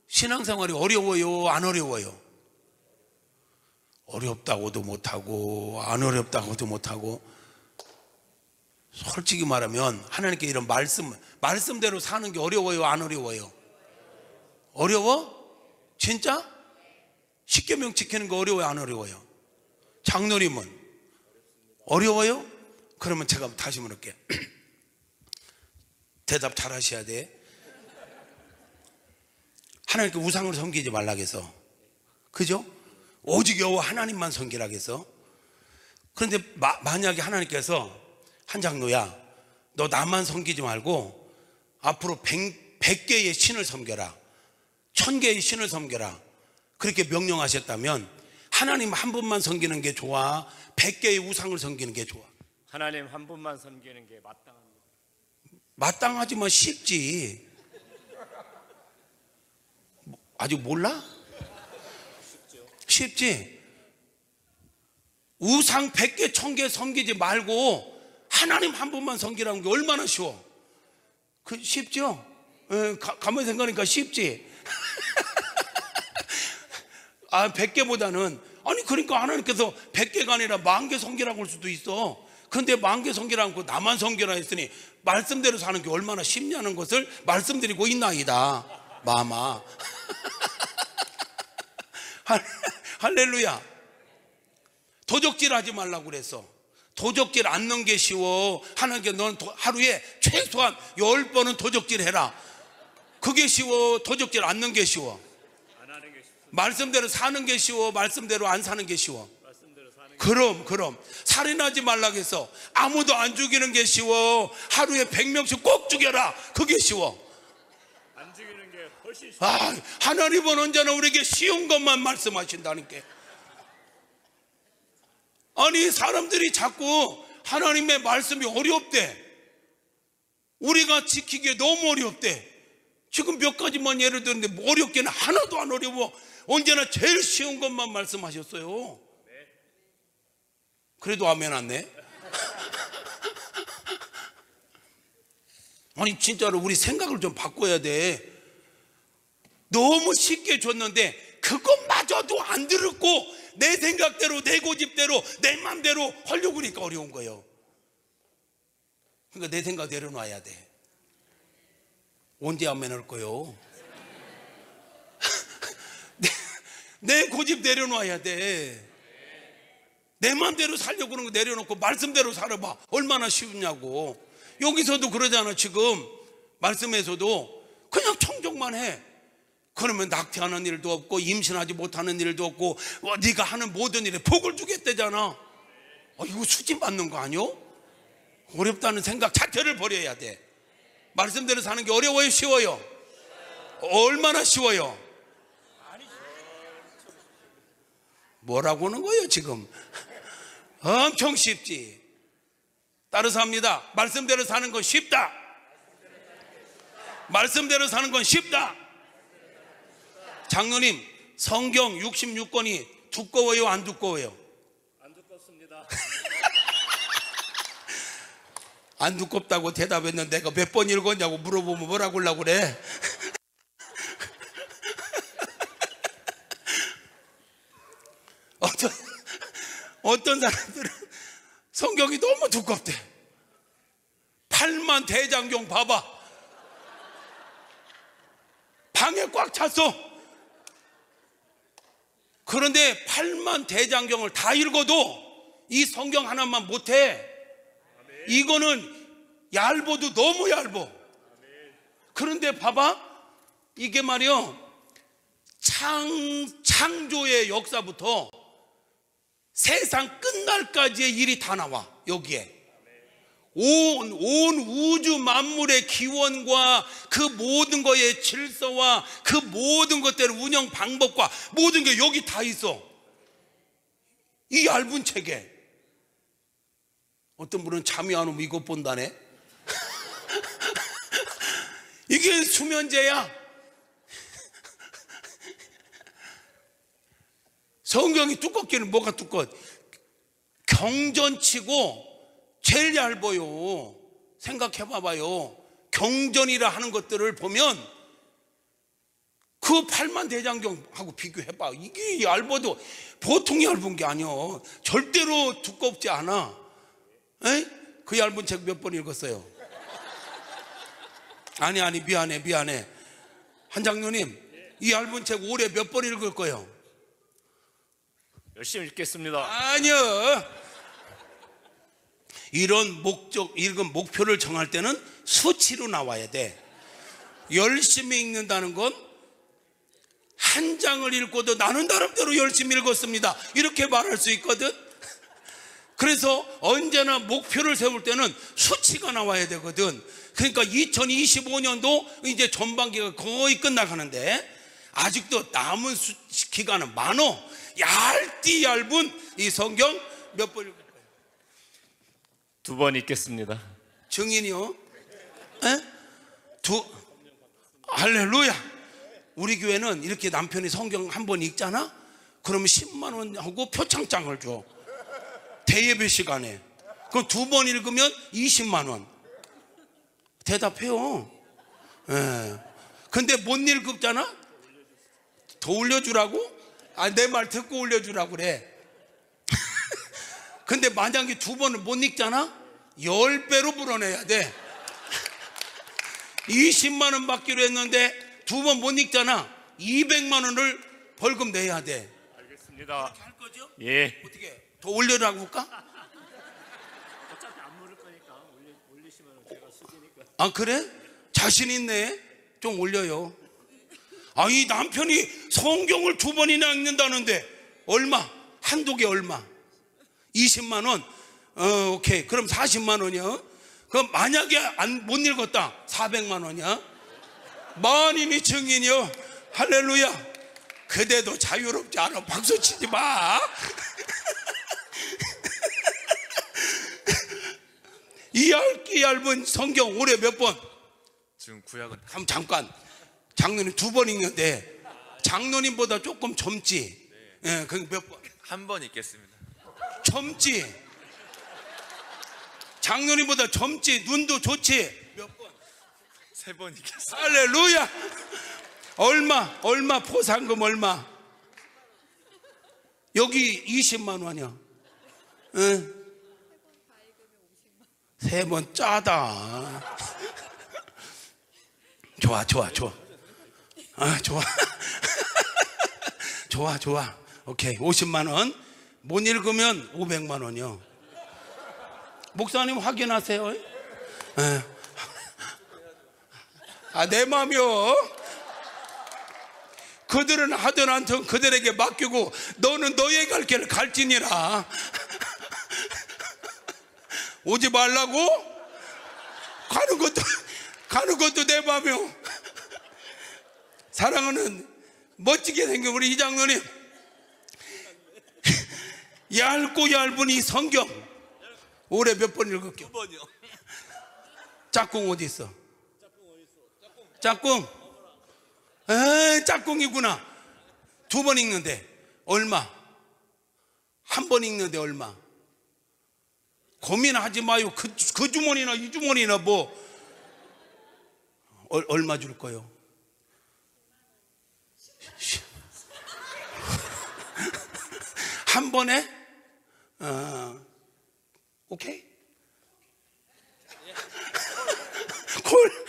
신앙생활이 어려워요 안 어려워요? 어렵다고도 못하고 안 어렵다고도 못하고. 솔직히 말하면 하나님께 이런 말씀대로 사는 게 어려워요 안 어려워요? 어려워? 진짜? 십계명 지키는 거 어려워요 안 어려워요? 장로님은 어려워요? 그러면 제가 다시 물을게요. 대답 잘 하셔야 돼. 하나님께 우상을 섬기지 말라 해서, 그죠? 오직 여호와 하나님만 섬기라 해서. 그런데 만약에 하나님께서 한 장로야 너 나만 섬기지 말고 앞으로 100개의 신을 섬겨라, 1000개의 신을 섬겨라, 그렇게 명령하셨다면 하나님 한 분만 섬기는 게 좋아, 100개의 우상을 섬기는 게 좋아? 하나님 한 분만 섬기는 게 마땅합니다. 마땅하지만 쉽지. 아직 몰라? 쉽지. 우상 100개 1000개 섬기지 말고 하나님 한 분만 섬기라는 게 얼마나 쉬워. 그 쉽죠? 가만히 생각하니까 쉽지. 100개보다는, 아니 그러니까 하나님께서 100개가 아니라 10,000개 섬기라고 할 수도 있어. 근데 10,000개 섬기라고 하고 나만 섬기라 했으니 말씀대로 사는 게 얼마나 쉽냐는 것을 말씀드리고 있나이다 마마. 할렐루야. 도적질 하지 말라고 그랬어. 도적질 안 넣는 게 쉬워. 하나님께 넌 하루에 최소한 10번은 도적질 해라. 그게 쉬워? 도적질 안 넣는 게 쉬워? 안 하는 게 쉽습니다. 말씀대로 사는 게 쉬워? 말씀대로 안 사는 게 쉬워? 말씀대로 사는 게. 그럼 살인하지 말라고 해서 아무도 안 죽이는 게 쉬워? 하루에 100명씩 꼭 죽여라. 그게 쉬워? 안 죽이는 게 훨씬 쉽습니다. 하나님은 언제나 우리에게 쉬운 것만 말씀하신다니까. 아니 사람들이 자꾸 하나님의 말씀이 어렵대, 우리가 지키기에 너무 어렵대. 지금 몇 가지만 예를 들었는데 어렵게는 하나도 안 어려워. 언제나 제일 쉬운 것만 말씀하셨어요. 그래도 아멘 안 내? 아니 진짜로 우리 생각을 좀 바꿔야 돼. 너무 쉽게 줬는데 그것마저도 안 들었고 내 생각대로, 내 고집대로, 내 맘대로 하려고 그러니까 어려운 거예요. 그러니까 내 생각 내려놔야 돼. 언제 하면 할 거요? 내 고집 내려놔야 돼. 내 맘대로 살려고 그러는 거 내려놓고 말씀대로 살아봐. 얼마나 쉬우냐고. 여기서도 그러잖아. 지금 말씀에서도 그냥 청정만 해. 그러면 낙태하는 일도 없고 임신하지 못하는 일도 없고 네가 하는 모든 일에 복을 주겠대잖아. 이거 수진 받는 거 아니요? 어렵다는 생각 자체를 버려야 돼. 말씀대로 사는 게 어려워요, 쉬워요? 얼마나 쉬워요? 뭐라고 하는 거예요 지금? 엄청 쉽지. 따라서 합니다. 말씀대로 사는 건 쉽다. 말씀대로 사는 건 쉽다. 장로님, 성경 66권이 두꺼워요, 안 두꺼워요? 안 두껍습니다. 안 두껍다고 대답했는데 내가 몇 번 읽었냐고 물어보면 뭐라고 하려고 그래? 어떤 사람들은 성경이 너무 두껍대. 8만 대장경 봐봐. 방에 꽉 찼어. 그런데 8만 대장경을 다 읽어도 이 성경 하나만 못해. 이거는 얇아도 너무 얇아. 그런데 봐봐, 이게 말이요, 창조의 역사부터 세상 끝날까지의 일이 다 나와. 여기에 온 우주 만물의 기원과 그 모든 거의 질서와 그 모든 것들의 운영 방법과 모든 게 여기 다 있어. 이 얇은 책에. 어떤 분은 잠이 안 오면 이것 본다네. 이게 수면제야. 성경이 두껍기는 뭐가 두꺼워? 경전치고 제일 얇아요. 생각해 봐봐요. 경전이라 하는 것들을 보면 그 8만 대장경하고 비교해 봐. 이게 얇아도 보통 얇은 게 아니야. 절대로 두껍지 않아. 에이? 그 얇은 책 몇 번 읽었어요? 아니 미안해. 한 장로님, 이 얇은 책 올해 몇 번 읽을 거예요? 열심히 읽겠습니다. 아니요. 이런 목표를 정할 때는 수치로 나와야 돼. 열심히 읽는다는 건 한 장을 읽고도 나는 나름대로 열심히 읽었습니다, 이렇게 말할 수 있거든. 그래서 언제나 목표를 세울 때는 수치가 나와야 되거든. 그러니까 2025년도 이제 전반기가 거의 끝나가는데 아직도 남은 기간은 많어. 얇은 이 성경 몇 번 읽을 거예요? 2번 읽겠습니다. 증인이요? 에? 할렐루야. 우리 교회는 이렇게 남편이 성경 한 번 읽잖아? 그러면 10만 원 하고 표창장을 줘. 대예배 시간에. 그럼 2번 읽으면 20만 원. 대답해요. 예. 근데 못 읽었잖아? 더 올려주라고? 내 말 듣고 올려주라고 그래. 근데 만약에 2번을 못 읽잖아? 10배로 불어내야 돼. 20만 원 받기로 했는데 2번 못 읽잖아? 200만 원을 벌금 내야 돼. 알겠습니다. 그렇게 할 거죠? 예. 어떻게 더 올려라고 할까? 어차피 안 물을 거니까 올리시면 제가 수지니까. 아, 그래? 자신 있네. 좀 올려요. 이 남편이 성경을 2번이나 읽는다는데 얼마? 한두 개 얼마? 20만 원. 오케이. 그럼 40만 원이야. 그럼 만약에 못 읽었다, 400만 원이야. 만인이 증인이요. 할렐루야. 그대도 자유롭지 않아. 박수 치지 마. 이 얇은 성경 올해 몇 번? 지금 구약은 그럼 잠깐, 장로님 2번 읽는데 장로님보다 조금 젊지? 예, 그 몇 번? 한 번 읽겠습니다. 젊지? 장로님보다 젊지? 눈도 좋지? 몇 번? 3번 읽겠습니다. 할렐루야. 얼마 포상금 얼마? 여기 20만 원이야. 응? 3번 짜다. 좋아. 아, 좋아. 좋아. 오케이. 50만 원. 못 읽으면 500만 원이요. 목사님 확인하세요. 내 마음이요. 그들은 하든 않든 그들에게 맡기고 너는 너의 갈 길을 갈지니라. 오지 말라고? 가는 것도 내 마음이요. 사랑하는 멋지게 생긴 우리 이장로님, 얇고 얇은 이 성경 올해 몇 번 읽었겨? 2번이요. 짝꿍 어디 있어? 짝꿍? 짝꿍이구나. 2번 읽는데 얼마? 1번 읽는데 얼마? 고민하지 마요. 그 주머니나 이 주머니나 뭐 얼마 줄 거요? 한 번에? 오케이? 콜.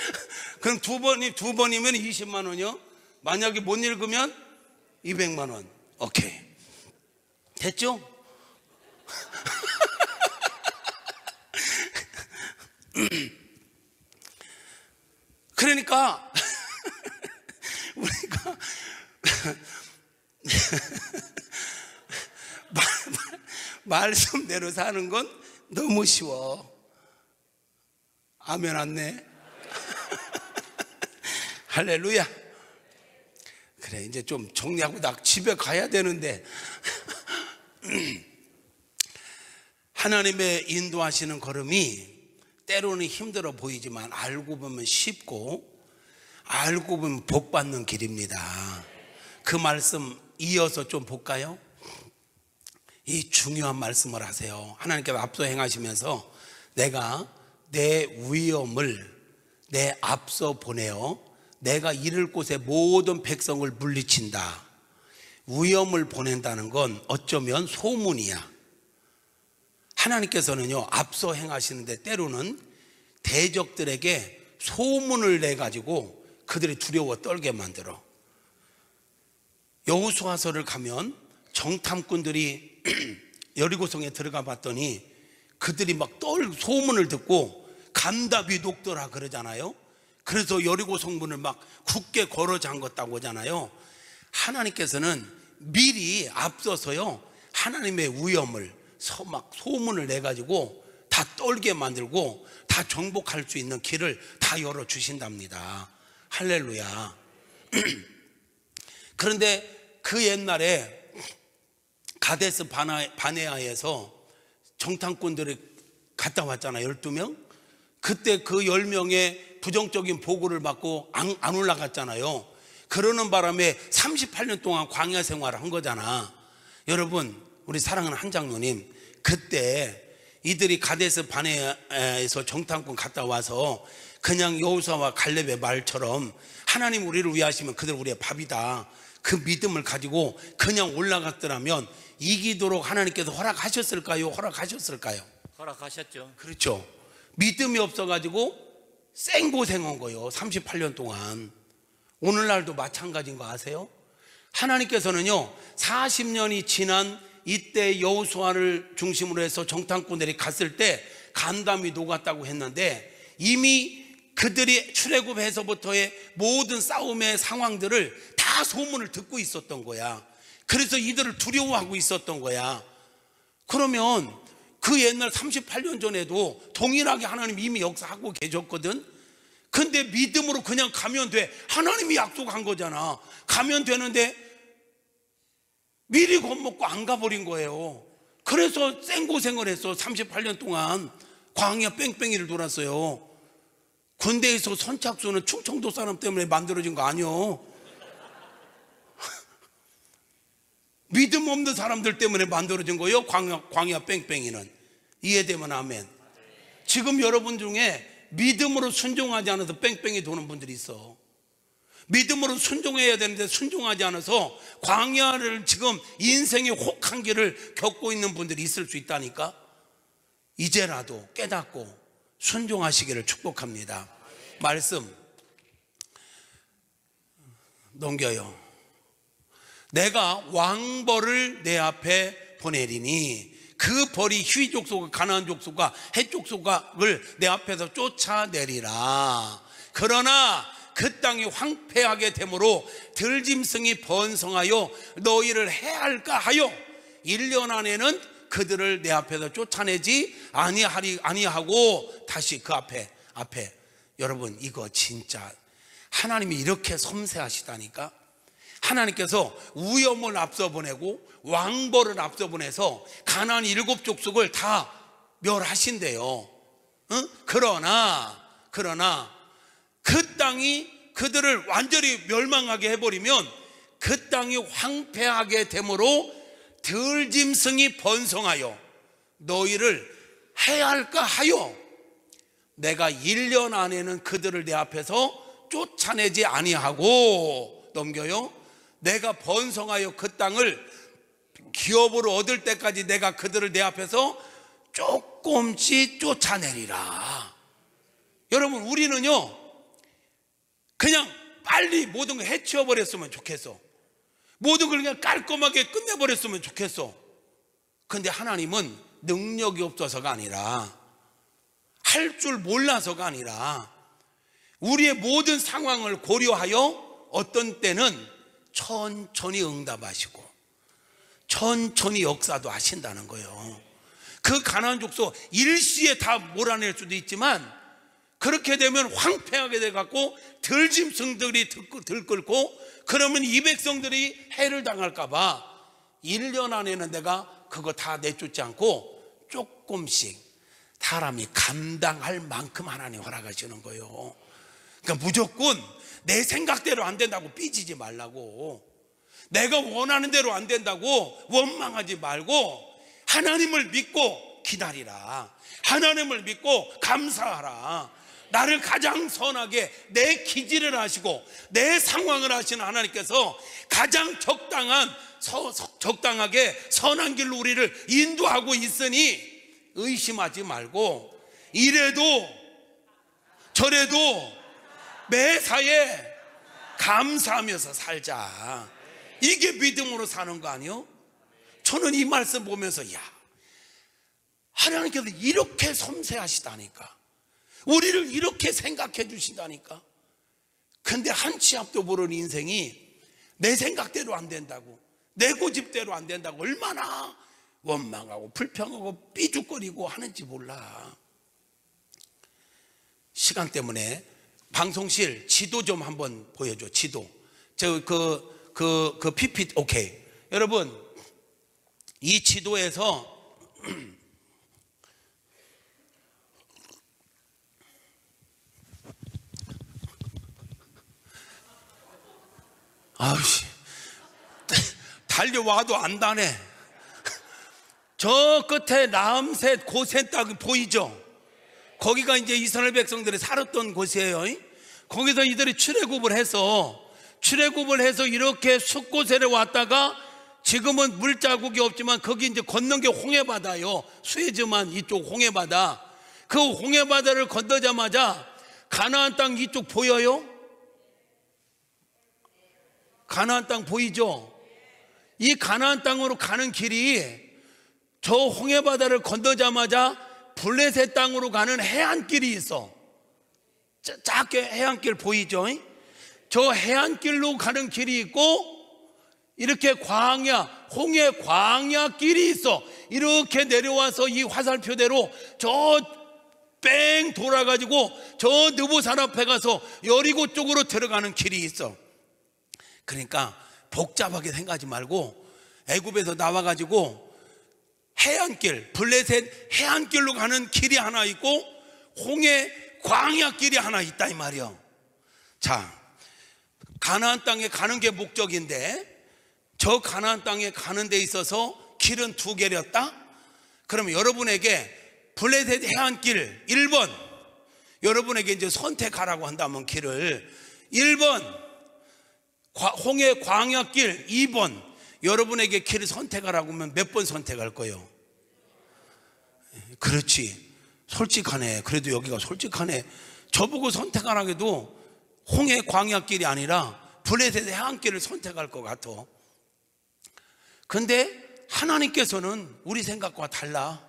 그럼 두 번이면 20만 원이요? 만약에 못 읽으면 200만 원. 오케이. 됐죠? 그러니까 우리가 말씀대로 사는 건 너무 쉬워. 아멘 안네. 할렐루야. 그래, 이제 좀 정리하고 나 집에 가야 되는데 하나님의 인도하시는 걸음이 때로는 힘들어 보이지만 알고 보면 쉽고 알고 보면 복 받는 길입니다. 그 말씀 이어서 좀 볼까요? 이 중요한 말씀을 하세요. 하나님께서 앞서 행하시면서 내가 내 위엄을 내 앞서 보내어 내가 이를 곳에 모든 백성을 물리친다. 위엄을 보낸다는 건 어쩌면 소문이야. 하나님께서는요, 앞서 행하시는데 때로는 대적들에게 소문을 내가지고 그들이 두려워 떨게 만들어. 여호수아서를 가면 정탐꾼들이 여리고성에 들어가 봤더니 그들이 막 소문을 듣고 감답이 녹더라 그러잖아요. 그래서 여리고 성문을 막 굳게 걸어 잠궜다고 하잖아요. 하나님께서는 미리 앞서서요, 하나님의 위엄을 막 소문을 내가지고 다 떨게 만들고 다 정복할 수 있는 길을 다 열어주신답니다. 할렐루야. 그런데 그 옛날에 가데스 바네아에서 정탐꾼들이 갔다 왔잖아요. 12명. 그때 그 10명의 부정적인 보고를 받고 안 올라갔잖아요. 그러는 바람에 38년 동안 광야 생활을 한 거잖아. 여러분, 우리 사랑하는 한장로님, 그때 이들이 가데스 바네아에서 정탐꾼 갔다 와서 그냥 여호수아와 갈렙의 말처럼 하나님 우리를 위하시면 그들 우리의 밥이다, 그 믿음을 가지고 그냥 올라갔더라면 이기도록 하나님께서 허락하셨을까요? 허락하셨을까요? 허락하셨죠. 그렇죠. 믿음이 없어가지고 생고생한 거예요. 38년 동안. 오늘날도 마찬가지인 거 아세요? 하나님께서는요, 40년이 지난 이때 여호수아를 중심으로 해서 정탐꾼들이 갔을 때 간담이 녹았다고 했는데 이미 그들이 출애굽해서부터의 모든 싸움의 상황들을 다 소문을 듣고 있었던 거야. 그래서 이들을 두려워하고 있었던 거야. 그러면 그 옛날 38년 전에도 동일하게 하나님 이미 역사하고 계셨거든. 근데 믿음으로 그냥 가면 돼. 하나님이 약속한 거잖아. 가면 되는데 미리 겁먹고 안 가버린 거예요. 그래서 생고생을 했어. 38년 동안 광야 뺑뺑이를 돌았어요. 군대에서 선착순은 충청도 사람 때문에 만들어진 거 아니요. 믿음 없는 사람들 때문에 만들어진 거예요. 광야 뺑뺑이는. 이해되면 아멘. 지금 여러분 중에 믿음으로 순종하지 않아서 뺑뺑이 도는 분들이 있어. 믿음으로 순종해야 되는데 순종하지 않아서 광야를 지금 인생의 혹한 길을 겪고 있는 분들이 있을 수 있다니까. 이제라도 깨닫고 순종하시기를 축복합니다. 말씀 넘겨요. 내가 왕벌을 내 앞에 보내리니 그 벌이 히위 족속과 가나안 족속과 헷 족속을 내 앞에서 쫓아내리라. 그러나 그 땅이 황폐하게 되므로 들짐승이 번성하여 너희를 해할까 하여 1년 안에는 그들을 내 앞에서 쫓아내지 아니하고. 다시 그 앞에 여러분, 이거 진짜 하나님이 이렇게 섬세하시다니까. 하나님께서 우염을 앞서 보내고 왕벌을 앞서 보내서 가나안 7족속을 다 멸하신대요. 그러나 그 땅이 그들을 완전히 멸망하게 해버리면 그 땅이 황폐하게 되므로 들짐승이 번성하여 너희를 해할까 하여 내가 1년 안에는 그들을 내 앞에서 쫓아내지 아니하고. 넘겨요. 내가 번성하여 그 땅을 기업으로 얻을 때까지 내가 그들을 내 앞에서 조금씩 쫓아내리라. 여러분, 우리는요 그냥 빨리 모든 걸 해치워버렸으면 좋겠어. 모든 걸 그냥 깔끔하게 끝내버렸으면 좋겠어. 근데 하나님은 능력이 없어서가 아니라, 할 줄 몰라서가 아니라, 우리의 모든 상황을 고려하여 어떤 때는 천천히 응답하시고 천천히 역사도 하신다는 거예요. 그 가나안 족속 일시에 다 몰아낼 수도 있지만 그렇게 되면 황폐하게 돼갖고 들짐승들이 들끓고 그러면 이 백성들이 해를 당할까 봐 1년 안에는 내가 그거 다 내쫓지 않고 조금씩 사람이 감당할 만큼 하나님 허락하시는 거예요. 그러니까 무조건 내 생각대로 안 된다고 삐지지 말라고, 내가 원하는 대로 안 된다고 원망하지 말고 하나님을 믿고 기다리라. 하나님을 믿고 감사하라. 나를 가장 선하게 내 기질을 하시고 내 상황을 하시는 하나님께서 가장 적당하게 선한 길로 우리를 인도하고 있으니 의심하지 말고 이래도 저래도 매사에 감사하면서 살자. 이게 믿음으로 사는 거 아니요? 저는 이 말씀 보면서 하나님께서 이렇게 섬세하시다니까, 우리를 이렇게 생각해 주신다니까. 근데 한 치 앞도 모르는 인생이 내 생각대로 안 된다고, 내 고집대로 안 된다고 얼마나 원망하고 불평하고 삐죽거리고 하는지 몰라. 시간 때문에 방송실 지도 좀 한번 보여줘. 지도. 그 PPT. 오케이. 여러분, 이 지도에서 아우씨, 달려와도 안 다네. 저 끝에 라암셋 고센 땅 보이죠? 거기가 이제 이스라엘 백성들이 살았던 곳이에요. 거기서 이들이 출애굽을 해서 이렇게 숲곳에 왔다가 지금은 물자국이 없지만 거기 이제 건넌 게 홍해바다요. 수에즈만 이쪽 홍해바다. 그 홍해바다를 건너자마자 가나안 땅 이쪽 보여요? 가나안 땅 보이죠? 이 가나안 땅으로 가는 길이 저 홍해바다를 건너자마자 블레셋 땅으로 가는 해안길이 있어. 작게 해안길 보이죠? 저 해안길로 가는 길이 있고 이렇게 홍해 광야길이 있어. 이렇게 내려와서 이 화살표대로 저 뺑 돌아가지고 저 느보산 앞에 가서 여리고 쪽으로 들어가는 길이 있어. 그러니까 복잡하게 생각하지 말고 애굽에서 나와가지고 해안길, 블레셋 해안길로 가는 길이 하나 있고 홍해 광야길이 하나 있다 이 말이야. 자, 가나안 땅에 가는 게 목적인데 저 가나안 땅에 가는 데 있어서 길은 두 개였다? 그러면 여러분에게 블레셋 해안길 1번, 여러분에게 이제 선택하라고 한다면 길을 1번 홍해 광야길 2번 여러분에게 길을 선택하라고 하면 몇 번 선택할 거예요? 그렇지, 솔직하네. 그래도 여기가 솔직하네. 저보고 선택하라고 해도 홍해 광야길이 아니라 블레셋 해안길을 선택할 것 같아. 근데 하나님께서는 우리 생각과 달라.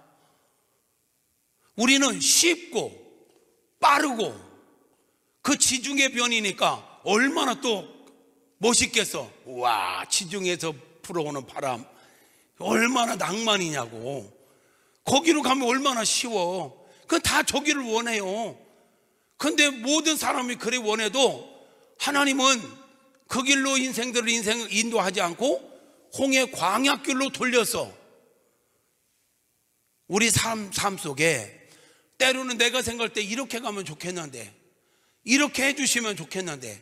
우리는 쉽고 빠르고 그 지중해 변이니까 얼마나 또 멋있겠어. 우와, 지중해에서 불어오는 바람 얼마나 낭만이냐고. 거기로 가면 얼마나 쉬워. 그건 다 저기를 원해요. 근데 모든 사람이 그래 원해도 하나님은 그 길로 인생들을 인도하지 않고 홍해 광야길로 돌렸어. 우리 삶 속에 때로는 내가 생각할 때 이렇게 가면 좋겠는데, 이렇게 해주시면 좋겠는데,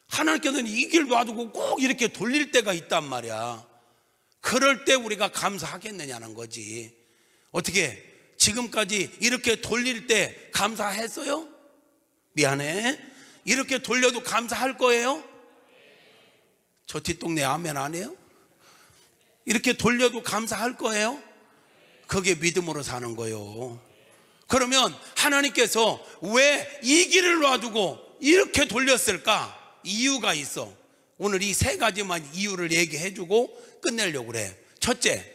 하나님께서는 이 길 놔두고 꼭 이렇게 돌릴 때가 있단 말이야. 그럴 때 우리가 감사하겠느냐는 거지. 어떻게 지금까지 이렇게 돌릴 때 감사했어요? 미안해. 이렇게 돌려도 감사할 거예요? 저 뒷동네 아멘 안 해요? 이렇게 돌려도 감사할 거예요? 그게 믿음으로 사는 거예요. 그러면 하나님께서 왜 이 길을 놔두고 이렇게 돌렸을까? 이유가 있어. 오늘 이 세 가지만 이유를 얘기해 주고 끝내려고 그래. 첫째,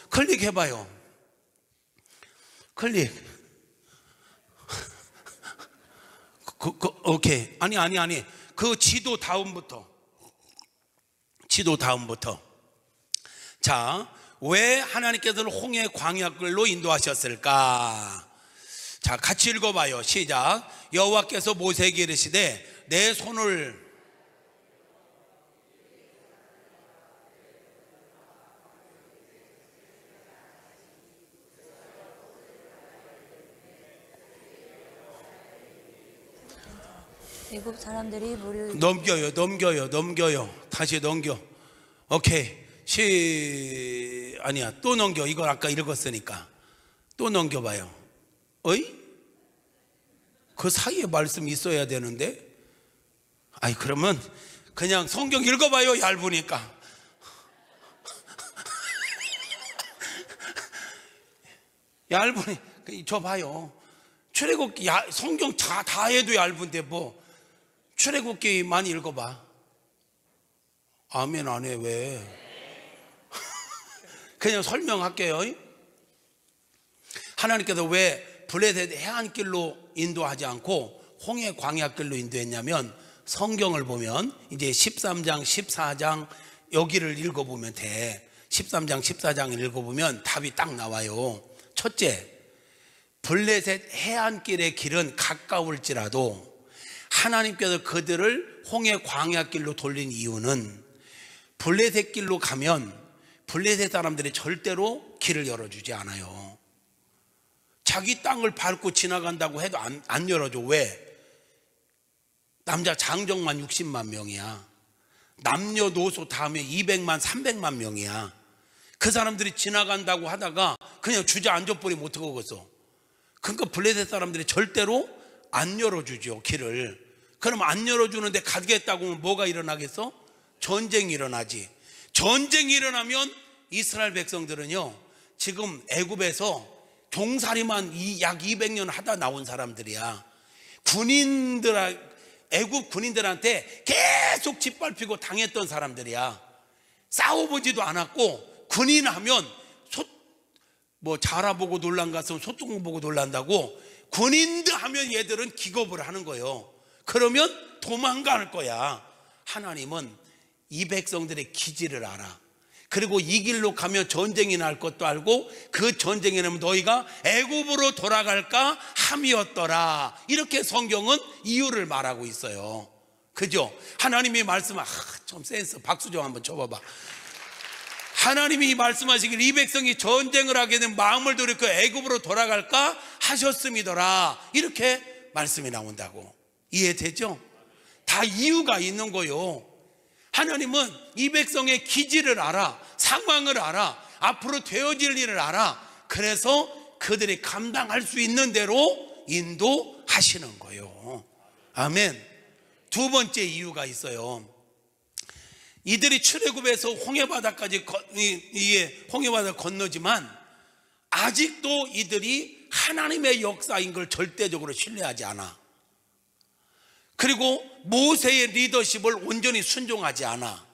클릭해봐요. 클릭. 오케이. 아니. 그 지도 다음부터. 자, 왜 하나님께서는 홍해 광야길로 인도하셨을까? 자, 같이 읽어봐요. 시작. 여호와께서 모세에게 이르시되 내 손을 애굽 사람들이 물을 넘겨요. 다시 넘겨. 오케이. 아니야, 또 넘겨. 이걸 아까 읽었으니까 또 넘겨봐요. 어이? 그 사이에 말씀이 있어야 되는데. 아이, 그러면 그냥 성경 읽어봐요. 얇으니까. 얇으니 저 봐요. 출애굽기 성경 다 해도 얇은데 뭐 출애굽기 많이 읽어봐. 아멘 안 해. 왜? 그냥 설명할게요. 하나님께서 왜 블레셋 해안길로 인도하지 않고 홍해 광야길로 인도했냐면, 성경을 보면 이제 13장 14장 여기를 읽어보면 돼. 13장 14장을 읽어보면 답이 딱 나와요. 첫째, 블레셋 해안길의 길은 가까울지라도 하나님께서 그들을 홍해 광야길로 돌린 이유는 블레셋 길로 가면 블레셋 사람들이 절대로 길을 열어주지 않아요. 자기 땅을 밟고 지나간다고 해도 안 열어줘. 왜? 남자 장정만 60만 명이야. 남녀노소 다음에 200만 300만 명이야. 그 사람들이 지나간다고 하다가 그냥 주저앉아버리면 어떡하겠어. 그러니까 블레셋 사람들이 절대로 안 열어주죠, 길을. 그럼 안 열어주는데 가겠다고 하면 뭐가 일어나겠어? 전쟁이 일어나지. 전쟁이 일어나면 이스라엘 백성들은요, 지금 애굽에서 종살이만 약 200년 하다 나온 사람들이야. 애굽 군인들한테 계속 짓밟히고 당했던 사람들이야. 싸워보지도 않았고, 군인하면 자라 보고 놀란 가서 소뚜껑 보고 놀란다고, 군인들 하면 얘들은 기겁을 하는 거예요. 그러면 도망갈 거야. 하나님은 이 백성들의 기질을 알아. 그리고 이 길로 가면 전쟁이 날 것도 알고, 그 전쟁에 나면 너희가 애굽으로 돌아갈까 함이었더라. 이렇게 성경은 이유를 말하고 있어요. 그죠? 하나님이 말씀, 좀 센스, 박수 좀 한번 쳐봐봐. 하나님이 말씀하시길 이 백성이 전쟁을 하게 된 마음을 돌이켜 애굽으로 돌아갈까 하셨음이더라. 이렇게 말씀이 나온다고. 이해되죠? 다 이유가 있는 거요. 하나님은 이 백성의 기질을 알아, 상황을 알아, 앞으로 되어질 일을 알아. 그래서 그들이 감당할 수 있는 대로 인도하시는 거예요. 아멘. 두 번째 이유가 있어요. 이들이 출애굽에서 홍해바다까지 홍해바다 건너지만 아직도 이들이 하나님의 역사인 걸 절대적으로 신뢰하지 않아. 그리고 모세의 리더십을 온전히 순종하지 않아.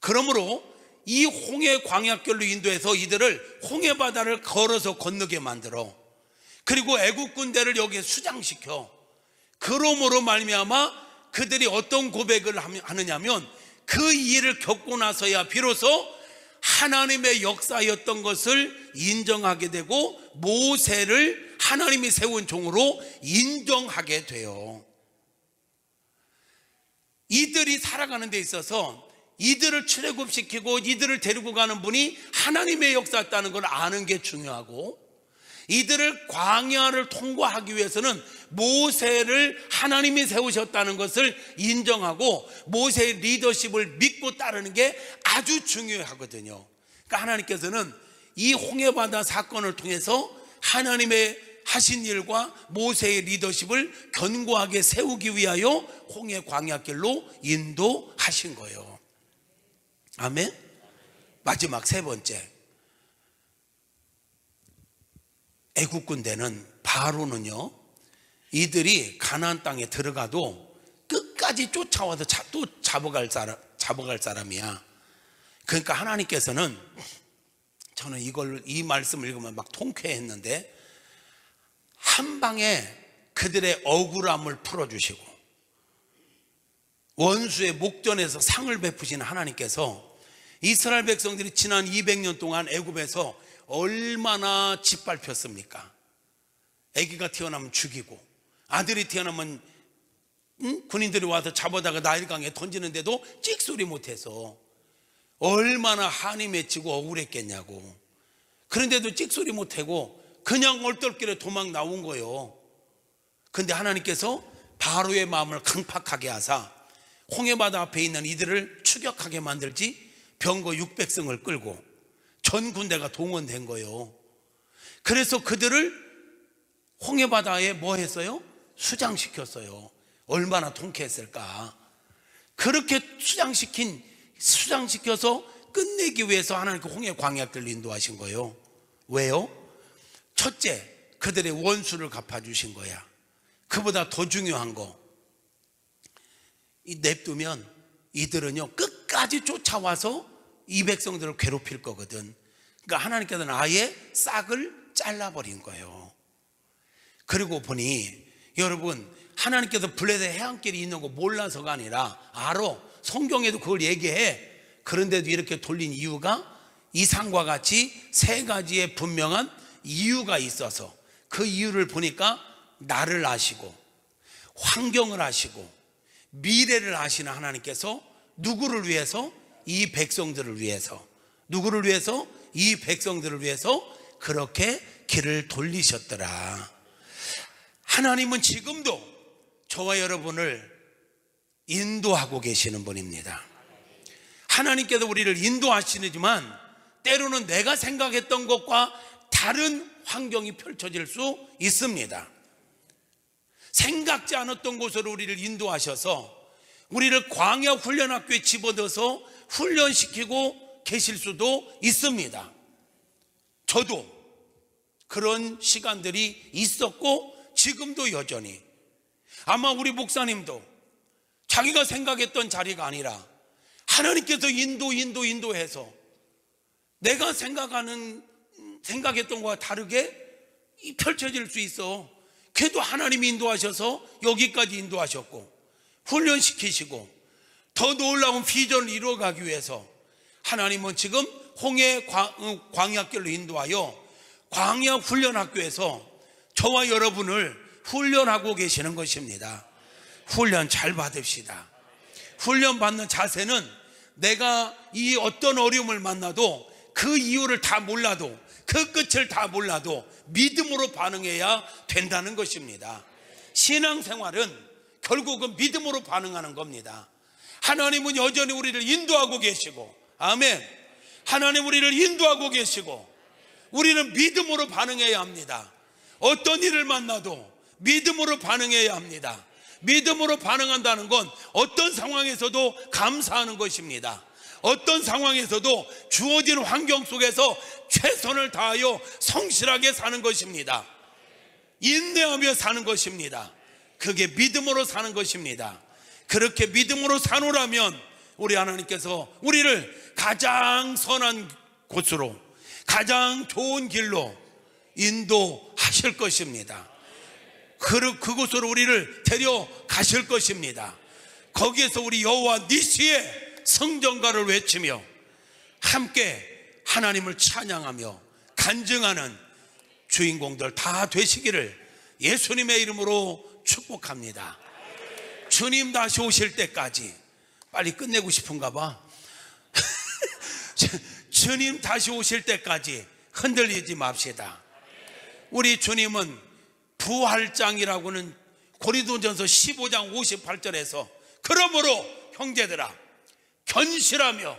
그러므로 이 홍해 광야길로 인도해서 이들을 홍해바다를 걸어서 건너게 만들어. 그리고 애국 군대를 여기에 수장시켜. 그러므로 말미암아 그들이 어떤 고백을 하느냐면 그 일을 겪고 나서야 비로소 하나님의 역사였던 것을 인정하게 되고 모세를 하나님이 세운 종으로 인정하게 돼요. 이들이 살아가는 데 있어서 이들을 출애굽시키고 이들을 데리고 가는 분이 하나님의 역사였다는 걸 아는 게 중요하고, 이들을 광야를 통과하기 위해서는 모세를 하나님이 세우셨다는 것을 인정하고 모세의 리더십을 믿고 따르는 게 아주 중요하거든요. 그러니까 하나님께서는 이 홍해바다 사건을 통해서 하나님의 하신 일과 모세의 리더십을 견고하게 세우기 위하여 홍해 광야길로 인도하신 거예요. 아멘. 마지막 세 번째, 애국 군대는, 바로는요, 이들이 가나안 땅에 들어가도 끝까지 쫓아와서 또 잡아갈 사람이야. 그러니까 하나님께서는, 저는 이 말씀을 읽으면 막 통쾌했는데, 한 방에 그들의 억울함을 풀어주시고 원수의 목전에서 상을 베푸시는 하나님께서 이스라엘 백성들이 지난 200년 동안 애굽에서 얼마나 짓밟혔습니까? 아기가 태어나면 죽이고, 아들이 태어나면 군인들이 와서 잡아다가 나일강에 던지는데도 찍소리 못해서 얼마나 한이 맺히고 억울했겠냐고. 그런데도 찍소리 못하고 그냥 얼떨결에 도망 나온 거예요. 근데 하나님께서 바로의 마음을 강팍하게 하사 홍해바다 앞에 있는 이들을 추격하게 만들지 병거 600승을 끌고 전 군대가 동원된 거예요. 그래서 그들을 홍해바다에 뭐 했어요? 수장시켰어요. 얼마나 통쾌했을까. 그렇게 수장시켜서 끝내기 위해서 하나님께 홍해 광야길로 인도하신 거예요. 왜요? 첫째, 그들의 원수를 갚아주신 거야. 그보다 더 중요한 거, 냅두면 이들은요 끝까지 쫓아와서 이 백성들을 괴롭힐 거거든. 그러니까 하나님께서는 아예 싹을 잘라버린 거예요. 그리고 보니 여러분, 하나님께서 블레셋 해안길이 있는 거 몰라서가 아니라 알아. 성경에도 그걸 얘기해. 그런데도 이렇게 돌린 이유가 이상과 같이 세 가지의 분명한 이유가 있어서, 그 이유를 보니까 나를 아시고 환경을 아시고 미래를 아시는 하나님께서 누구를 위해서? 이 백성들을 위해서. 누구를 위해서? 이 백성들을 위해서 그렇게 길을 돌리셨더라. 하나님은 지금도 저와 여러분을 인도하고 계시는 분입니다. 하나님께서 우리를 인도하시지만 때로는 내가 생각했던 것과 다른 환경이 펼쳐질 수 있습니다. 생각지 않았던 곳으로 우리를 인도하셔서 우리를 광야 훈련학교에 집어넣어서 훈련시키고 계실 수도 있습니다. 저도 그런 시간들이 있었고 지금도 여전히, 아마 우리 목사님도 자기가 생각했던 자리가 아니라 하나님께서 인도해서 내가 생각했던 것과 다르게 펼쳐질 수 있어. 그래도 하나님이 인도하셔서 여기까지 인도하셨고 훈련시키시고 더 놀라운 비전을 이루어가기 위해서 하나님은 지금 홍해 광야길로 인도하여 광야 훈련학교에서 저와 여러분을 훈련하고 계시는 것입니다. 훈련 잘 받읍시다. 훈련 받는 자세는 내가 이 어떤 어려움을 만나도 그 이유를 다 몰라도, 그 끝을 다 몰라도 믿음으로 반응해야 된다는 것입니다. 신앙생활은 결국은 믿음으로 반응하는 겁니다. 하나님은 여전히 우리를 인도하고 계시고, 아멘. 하나님 우리를 인도하고 계시고 우리는 믿음으로 반응해야 합니다. 어떤 일을 만나도 믿음으로 반응해야 합니다. 믿음으로 반응한다는 건 어떤 상황에서도 감사하는 것입니다. 어떤 상황에서도 주어진 환경 속에서 최선을 다하여 성실하게 사는 것입니다. 인내하며 사는 것입니다. 그게 믿음으로 사는 것입니다. 그렇게 믿음으로 사노라면 우리 하나님께서 우리를 가장 선한 곳으로, 가장 좋은 길로 인도하실 것입니다. 그곳으로 우리를 데려가실 것입니다. 거기에서 우리 여호와 니시의 성전가를 외치며 함께 하나님을 찬양하며 간증하는 주인공들 다 되시기를 예수님의 이름으로 축복합니다. 주님 다시 오실 때까지, 빨리 끝내고 싶은가 봐. 주님 다시 오실 때까지 흔들리지 맙시다. 우리 주님은 부활장이라고는 고린도전서 15장 58절에서 그러므로 형제들아 견실하며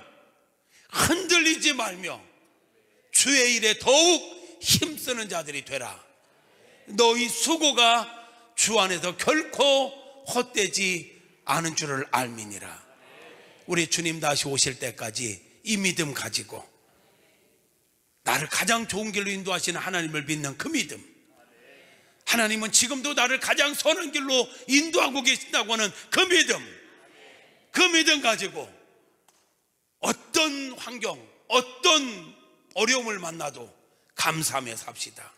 흔들리지 말며 주의 일에 더욱 힘쓰는 자들이 되라. 너희 수고가 주 안에서 결코 헛되지 않은 줄을 알미니라. 우리 주님 다시 오실 때까지 이 믿음 가지고 나를 가장 좋은 길로 인도하시는 하나님을 믿는 그 믿음, 하나님은 지금도 나를 가장 선한 길로 인도하고 계신다고 하는 그 믿음 가지고 어떤 환경, 어떤 어려움을 만나도 감사하며 삽시다.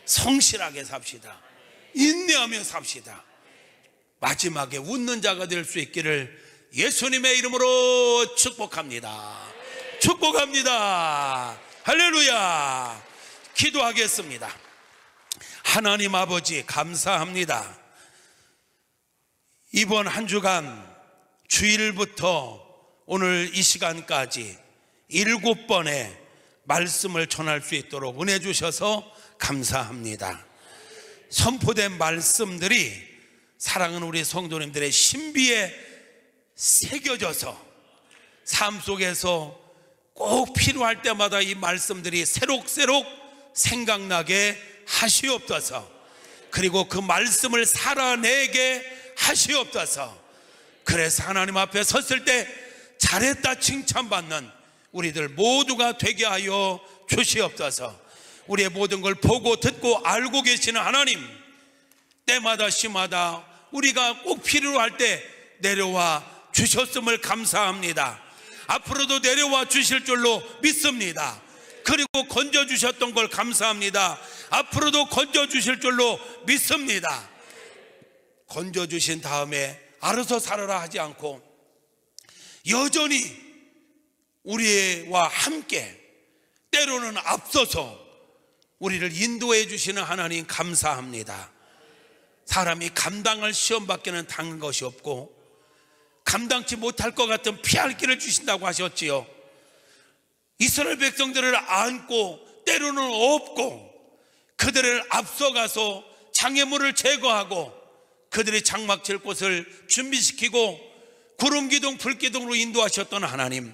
성실하게 삽시다. 인내하며 삽시다. 마지막에 웃는 자가 될 수 있기를 예수님의 이름으로 축복합니다. 축복합니다. 할렐루야. 기도하겠습니다. 하나님 아버지 감사합니다. 이번 한 주간 주일부터 오늘 이 시간까지 7번의 말씀을 전할 수 있도록 은혜 주셔서 감사합니다. 선포된 말씀들이 사랑하는 우리 성도님들의 신비에 새겨져서 삶 속에서 꼭 필요할 때마다 이 말씀들이 새록새록 생각나게 하시옵소서. 그리고 그 말씀을 살아내게 하시옵소서. 그래서 하나님 앞에 섰을 때 잘했다 칭찬받는 우리들 모두가 되게 하여 주시옵소서. 우리의 모든 걸 보고 듣고 알고 계시는 하나님, 때마다 시마다 우리가 꼭 필요할 때 내려와 주셨음을 감사합니다. 앞으로도 내려와 주실 줄로 믿습니다. 그리고 건져주셨던 걸 감사합니다. 앞으로도 건져주실 줄로 믿습니다. 건져주신 다음에 알아서 살아라 하지 않고 여전히 우리와 함께 때로는 앞서서 우리를 인도해 주시는 하나님 감사합니다. 사람이 감당할 시험밖에는 당한 것이 없고 감당치 못할 것 같은 피할 길을 주신다고 하셨지요. 이스라엘 백성들을 안고 때로는 업고 그들을 앞서가서 장애물을 제거하고 그들이 장막 칠 곳을 준비시키고 구름기둥 불기둥으로 인도하셨던 하나님,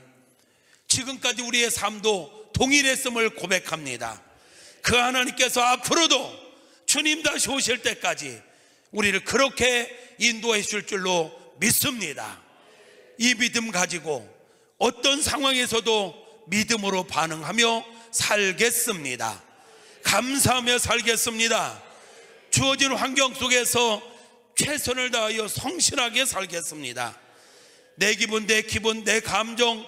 지금까지 우리의 삶도 동일했음을 고백합니다. 그 하나님께서 앞으로도 주님 다시 오실 때까지 우리를 그렇게 인도해 주실 줄로 믿습니다. 이 믿음 가지고 어떤 상황에서도 믿음으로 반응하며 살겠습니다. 감사하며 살겠습니다. 주어진 환경 속에서 최선을 다하여 성실하게 살겠습니다. 내 기분, 내 기분, 내 감정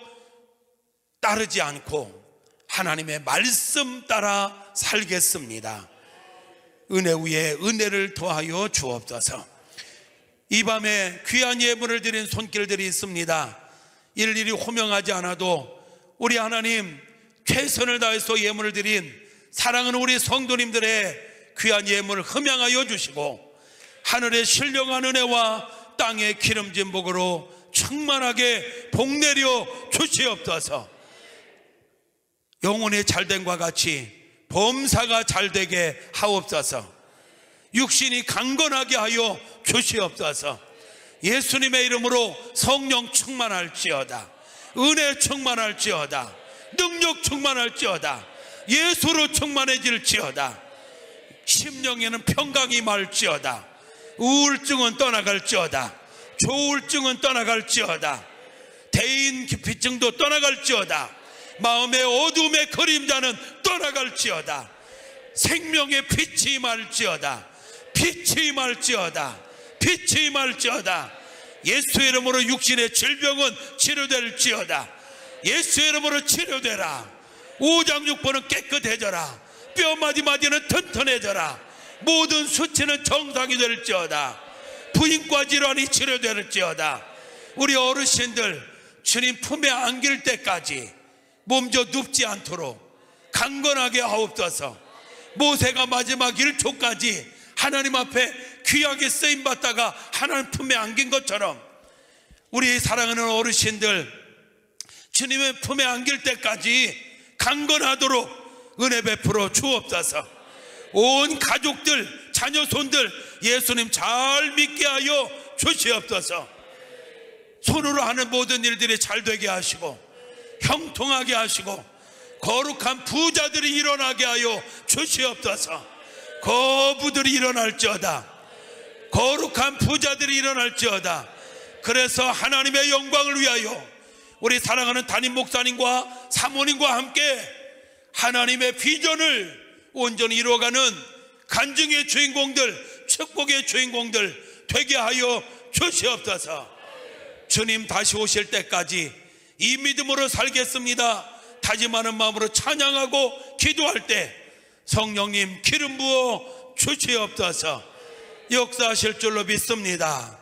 따르지 않고 하나님의 말씀 따라 살겠습니다. 은혜 위에 은혜를 더하여 주옵소서. 이 밤에 귀한 예물을 드린 손길들이 있습니다. 일일이 호명하지 않아도 우리 하나님 최선을 다해서 예물을 드린 사랑하는 우리 성도님들의 귀한 예물을 흠양하여 주시고 하늘의 신령한 은혜와 땅의 기름진 복으로 충만하게 복내려 주시옵소서. 영혼의 잘됨과 같이 범사가 잘되게 하옵소서. 육신이 강건하게 하여 주시옵소서. 예수님의 이름으로 성령 충만할지어다. 은혜 충만할지어다. 능력 충만할지어다. 예수로 충만해질지어다. 심령에는 평강이 말지어다. 우울증은 떠나갈지어다. 조울증은 떠나갈지어다. 대인 기피증도 떠나갈지어다. 마음의 어둠의 그림자는 떠나갈지어다. 생명의 빛이 임할지어다. 빛이 임할지어다. 빛이 임할지어다. 예수의 이름으로 육신의 질병은 치료될지어다. 예수의 이름으로 치료되라. 오장육부는 깨끗해져라. 뼈 마디마디는 튼튼해져라. 모든 수치는 정상이 될지어다. 부인과 질환이 치료될지어다. 우리 어르신들 주님 품에 안길 때까지 몸져 눕지 않도록 강건하게 하옵소서. 모세가 마지막 1초까지 하나님 앞에 귀하게 쓰임받다가 하나님 품에 안긴 것처럼 우리 사랑하는 어르신들 주님의 품에 안길 때까지 강건하도록 은혜 베풀어 주옵소서. 온 가족들, 자녀, 손들 예수님 잘 믿게 하여 주시옵소서. 손으로 하는 모든 일들이 잘 되게 하시고 형통하게 하시고 거룩한 부자들이 일어나게 하여 주시옵소서. 거부들이 일어날지어다. 거룩한 부자들이 일어날지어다. 그래서 하나님의 영광을 위하여 우리 사랑하는 담임 목사님과 사모님과 함께 하나님의 비전을 온전히 이루어가는 간증의 주인공들, 축복의 주인공들 되게 하여 주시옵소서. 주님 다시 오실 때까지 이 믿음으로 살겠습니다 다짐하는 마음으로 찬양하고 기도할 때 성령님 기름 부어 주시옵소서. 역사하실 줄로 믿습니다.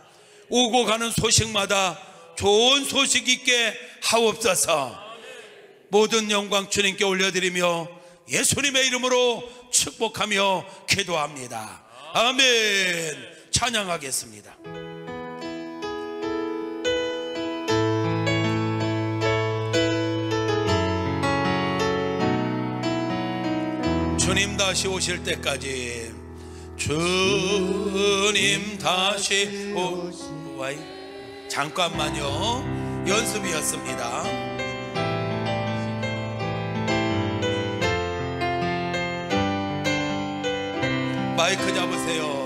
오고 가는 소식마다 좋은 소식 있게 하옵소서. 모든 영광 주님께 올려드리며 예수님의 이름으로 축복하며 기도합니다. 아멘. 찬양하겠습니다. 주님 다시 오실 때까지 주님 다시 와이 잠깐만요. 연습이었습니다. 마이크 잡으세요.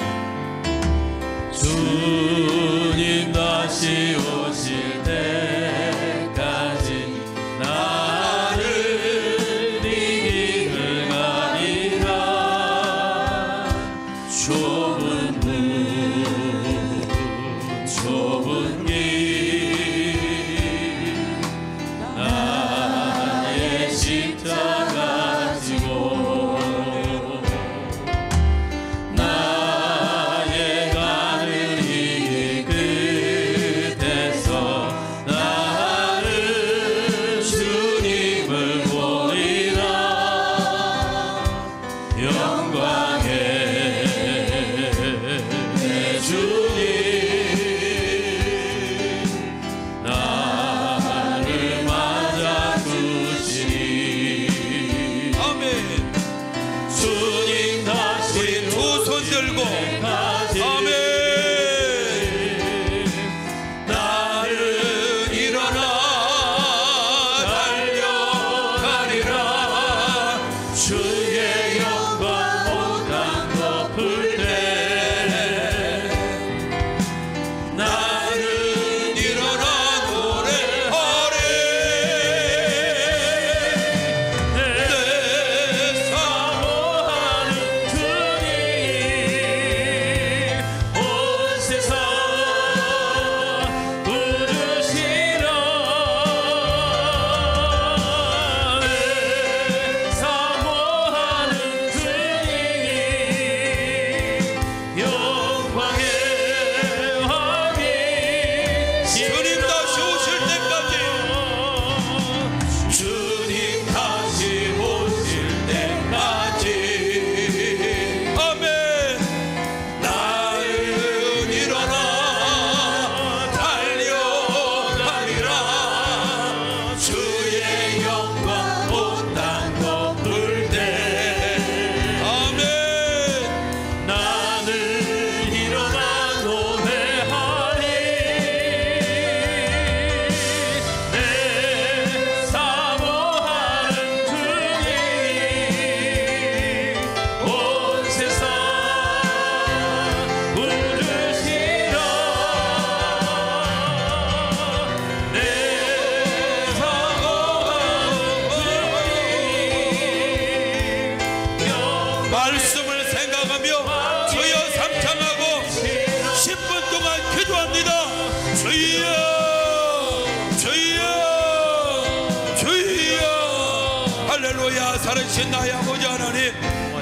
주님 다시 오실 때까지 나를 이길 가리라. 좁은 문 좁은 길 나의 십자가 지고 나의 가는 이 끝에서 나를 주님을 보리라. 영광의 내 주님 살아계신 나의 아버지 하나님,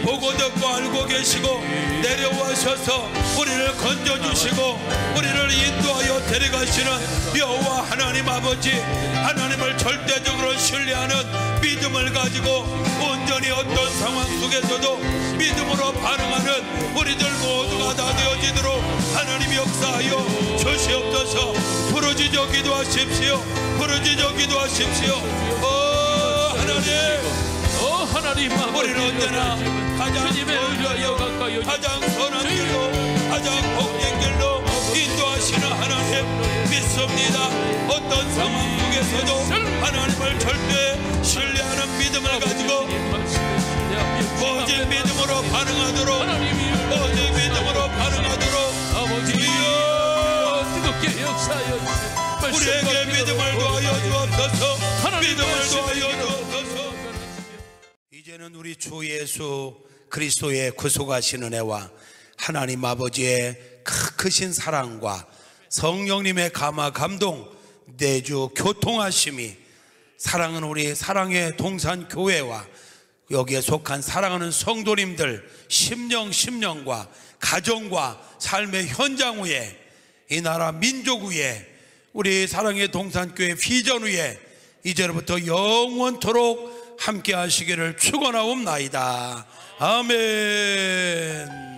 보고 듣고 알고 계시고 내려와셔서 우리를 건져주시고 우리를 인도하여 데려가시는 여호와 하나님 아버지, 하나님을 절대적으로 신뢰하는 믿음을 가지고 온전히 어떤 상황 속에서도 믿음으로 반응하는 우리들 모두가 다 되어지도록 하나님이 역사하여 주시옵소서. 부르짖어 기도하십시오. 부르짖어 기도하십시오. 하나님, 우리는 언제나 가장 선하여 가장 선한 길로 가장 복된 길로 인도하시는 하나님 믿습니다. 어떤 상황 속에서도 하나님을 절대 신뢰하는 믿음을 가지고 오직 믿음으로 반응하도록, 오직 믿음으로 반응하도록 뜨겁게 역사하여 우리에게 믿음을 더하여 주옵소서. 믿음을 더하여 주옵소서. 이제는 우리 주 예수 그리스도의 구속하신 은혜와 하나님 아버지의 크신 사랑과 성령님의 감화 감동 내주 교통하심이, 사랑은 우리 사랑의 동산교회와 여기에 속한 사랑하는 성도님들 심령과 가정과 삶의 현장 위에, 이 나라 민족 위에, 우리 사랑의 동산교회 비전 위에 이제부터 영원토록 함께 하시기를 축원하옵나이다. 아멘.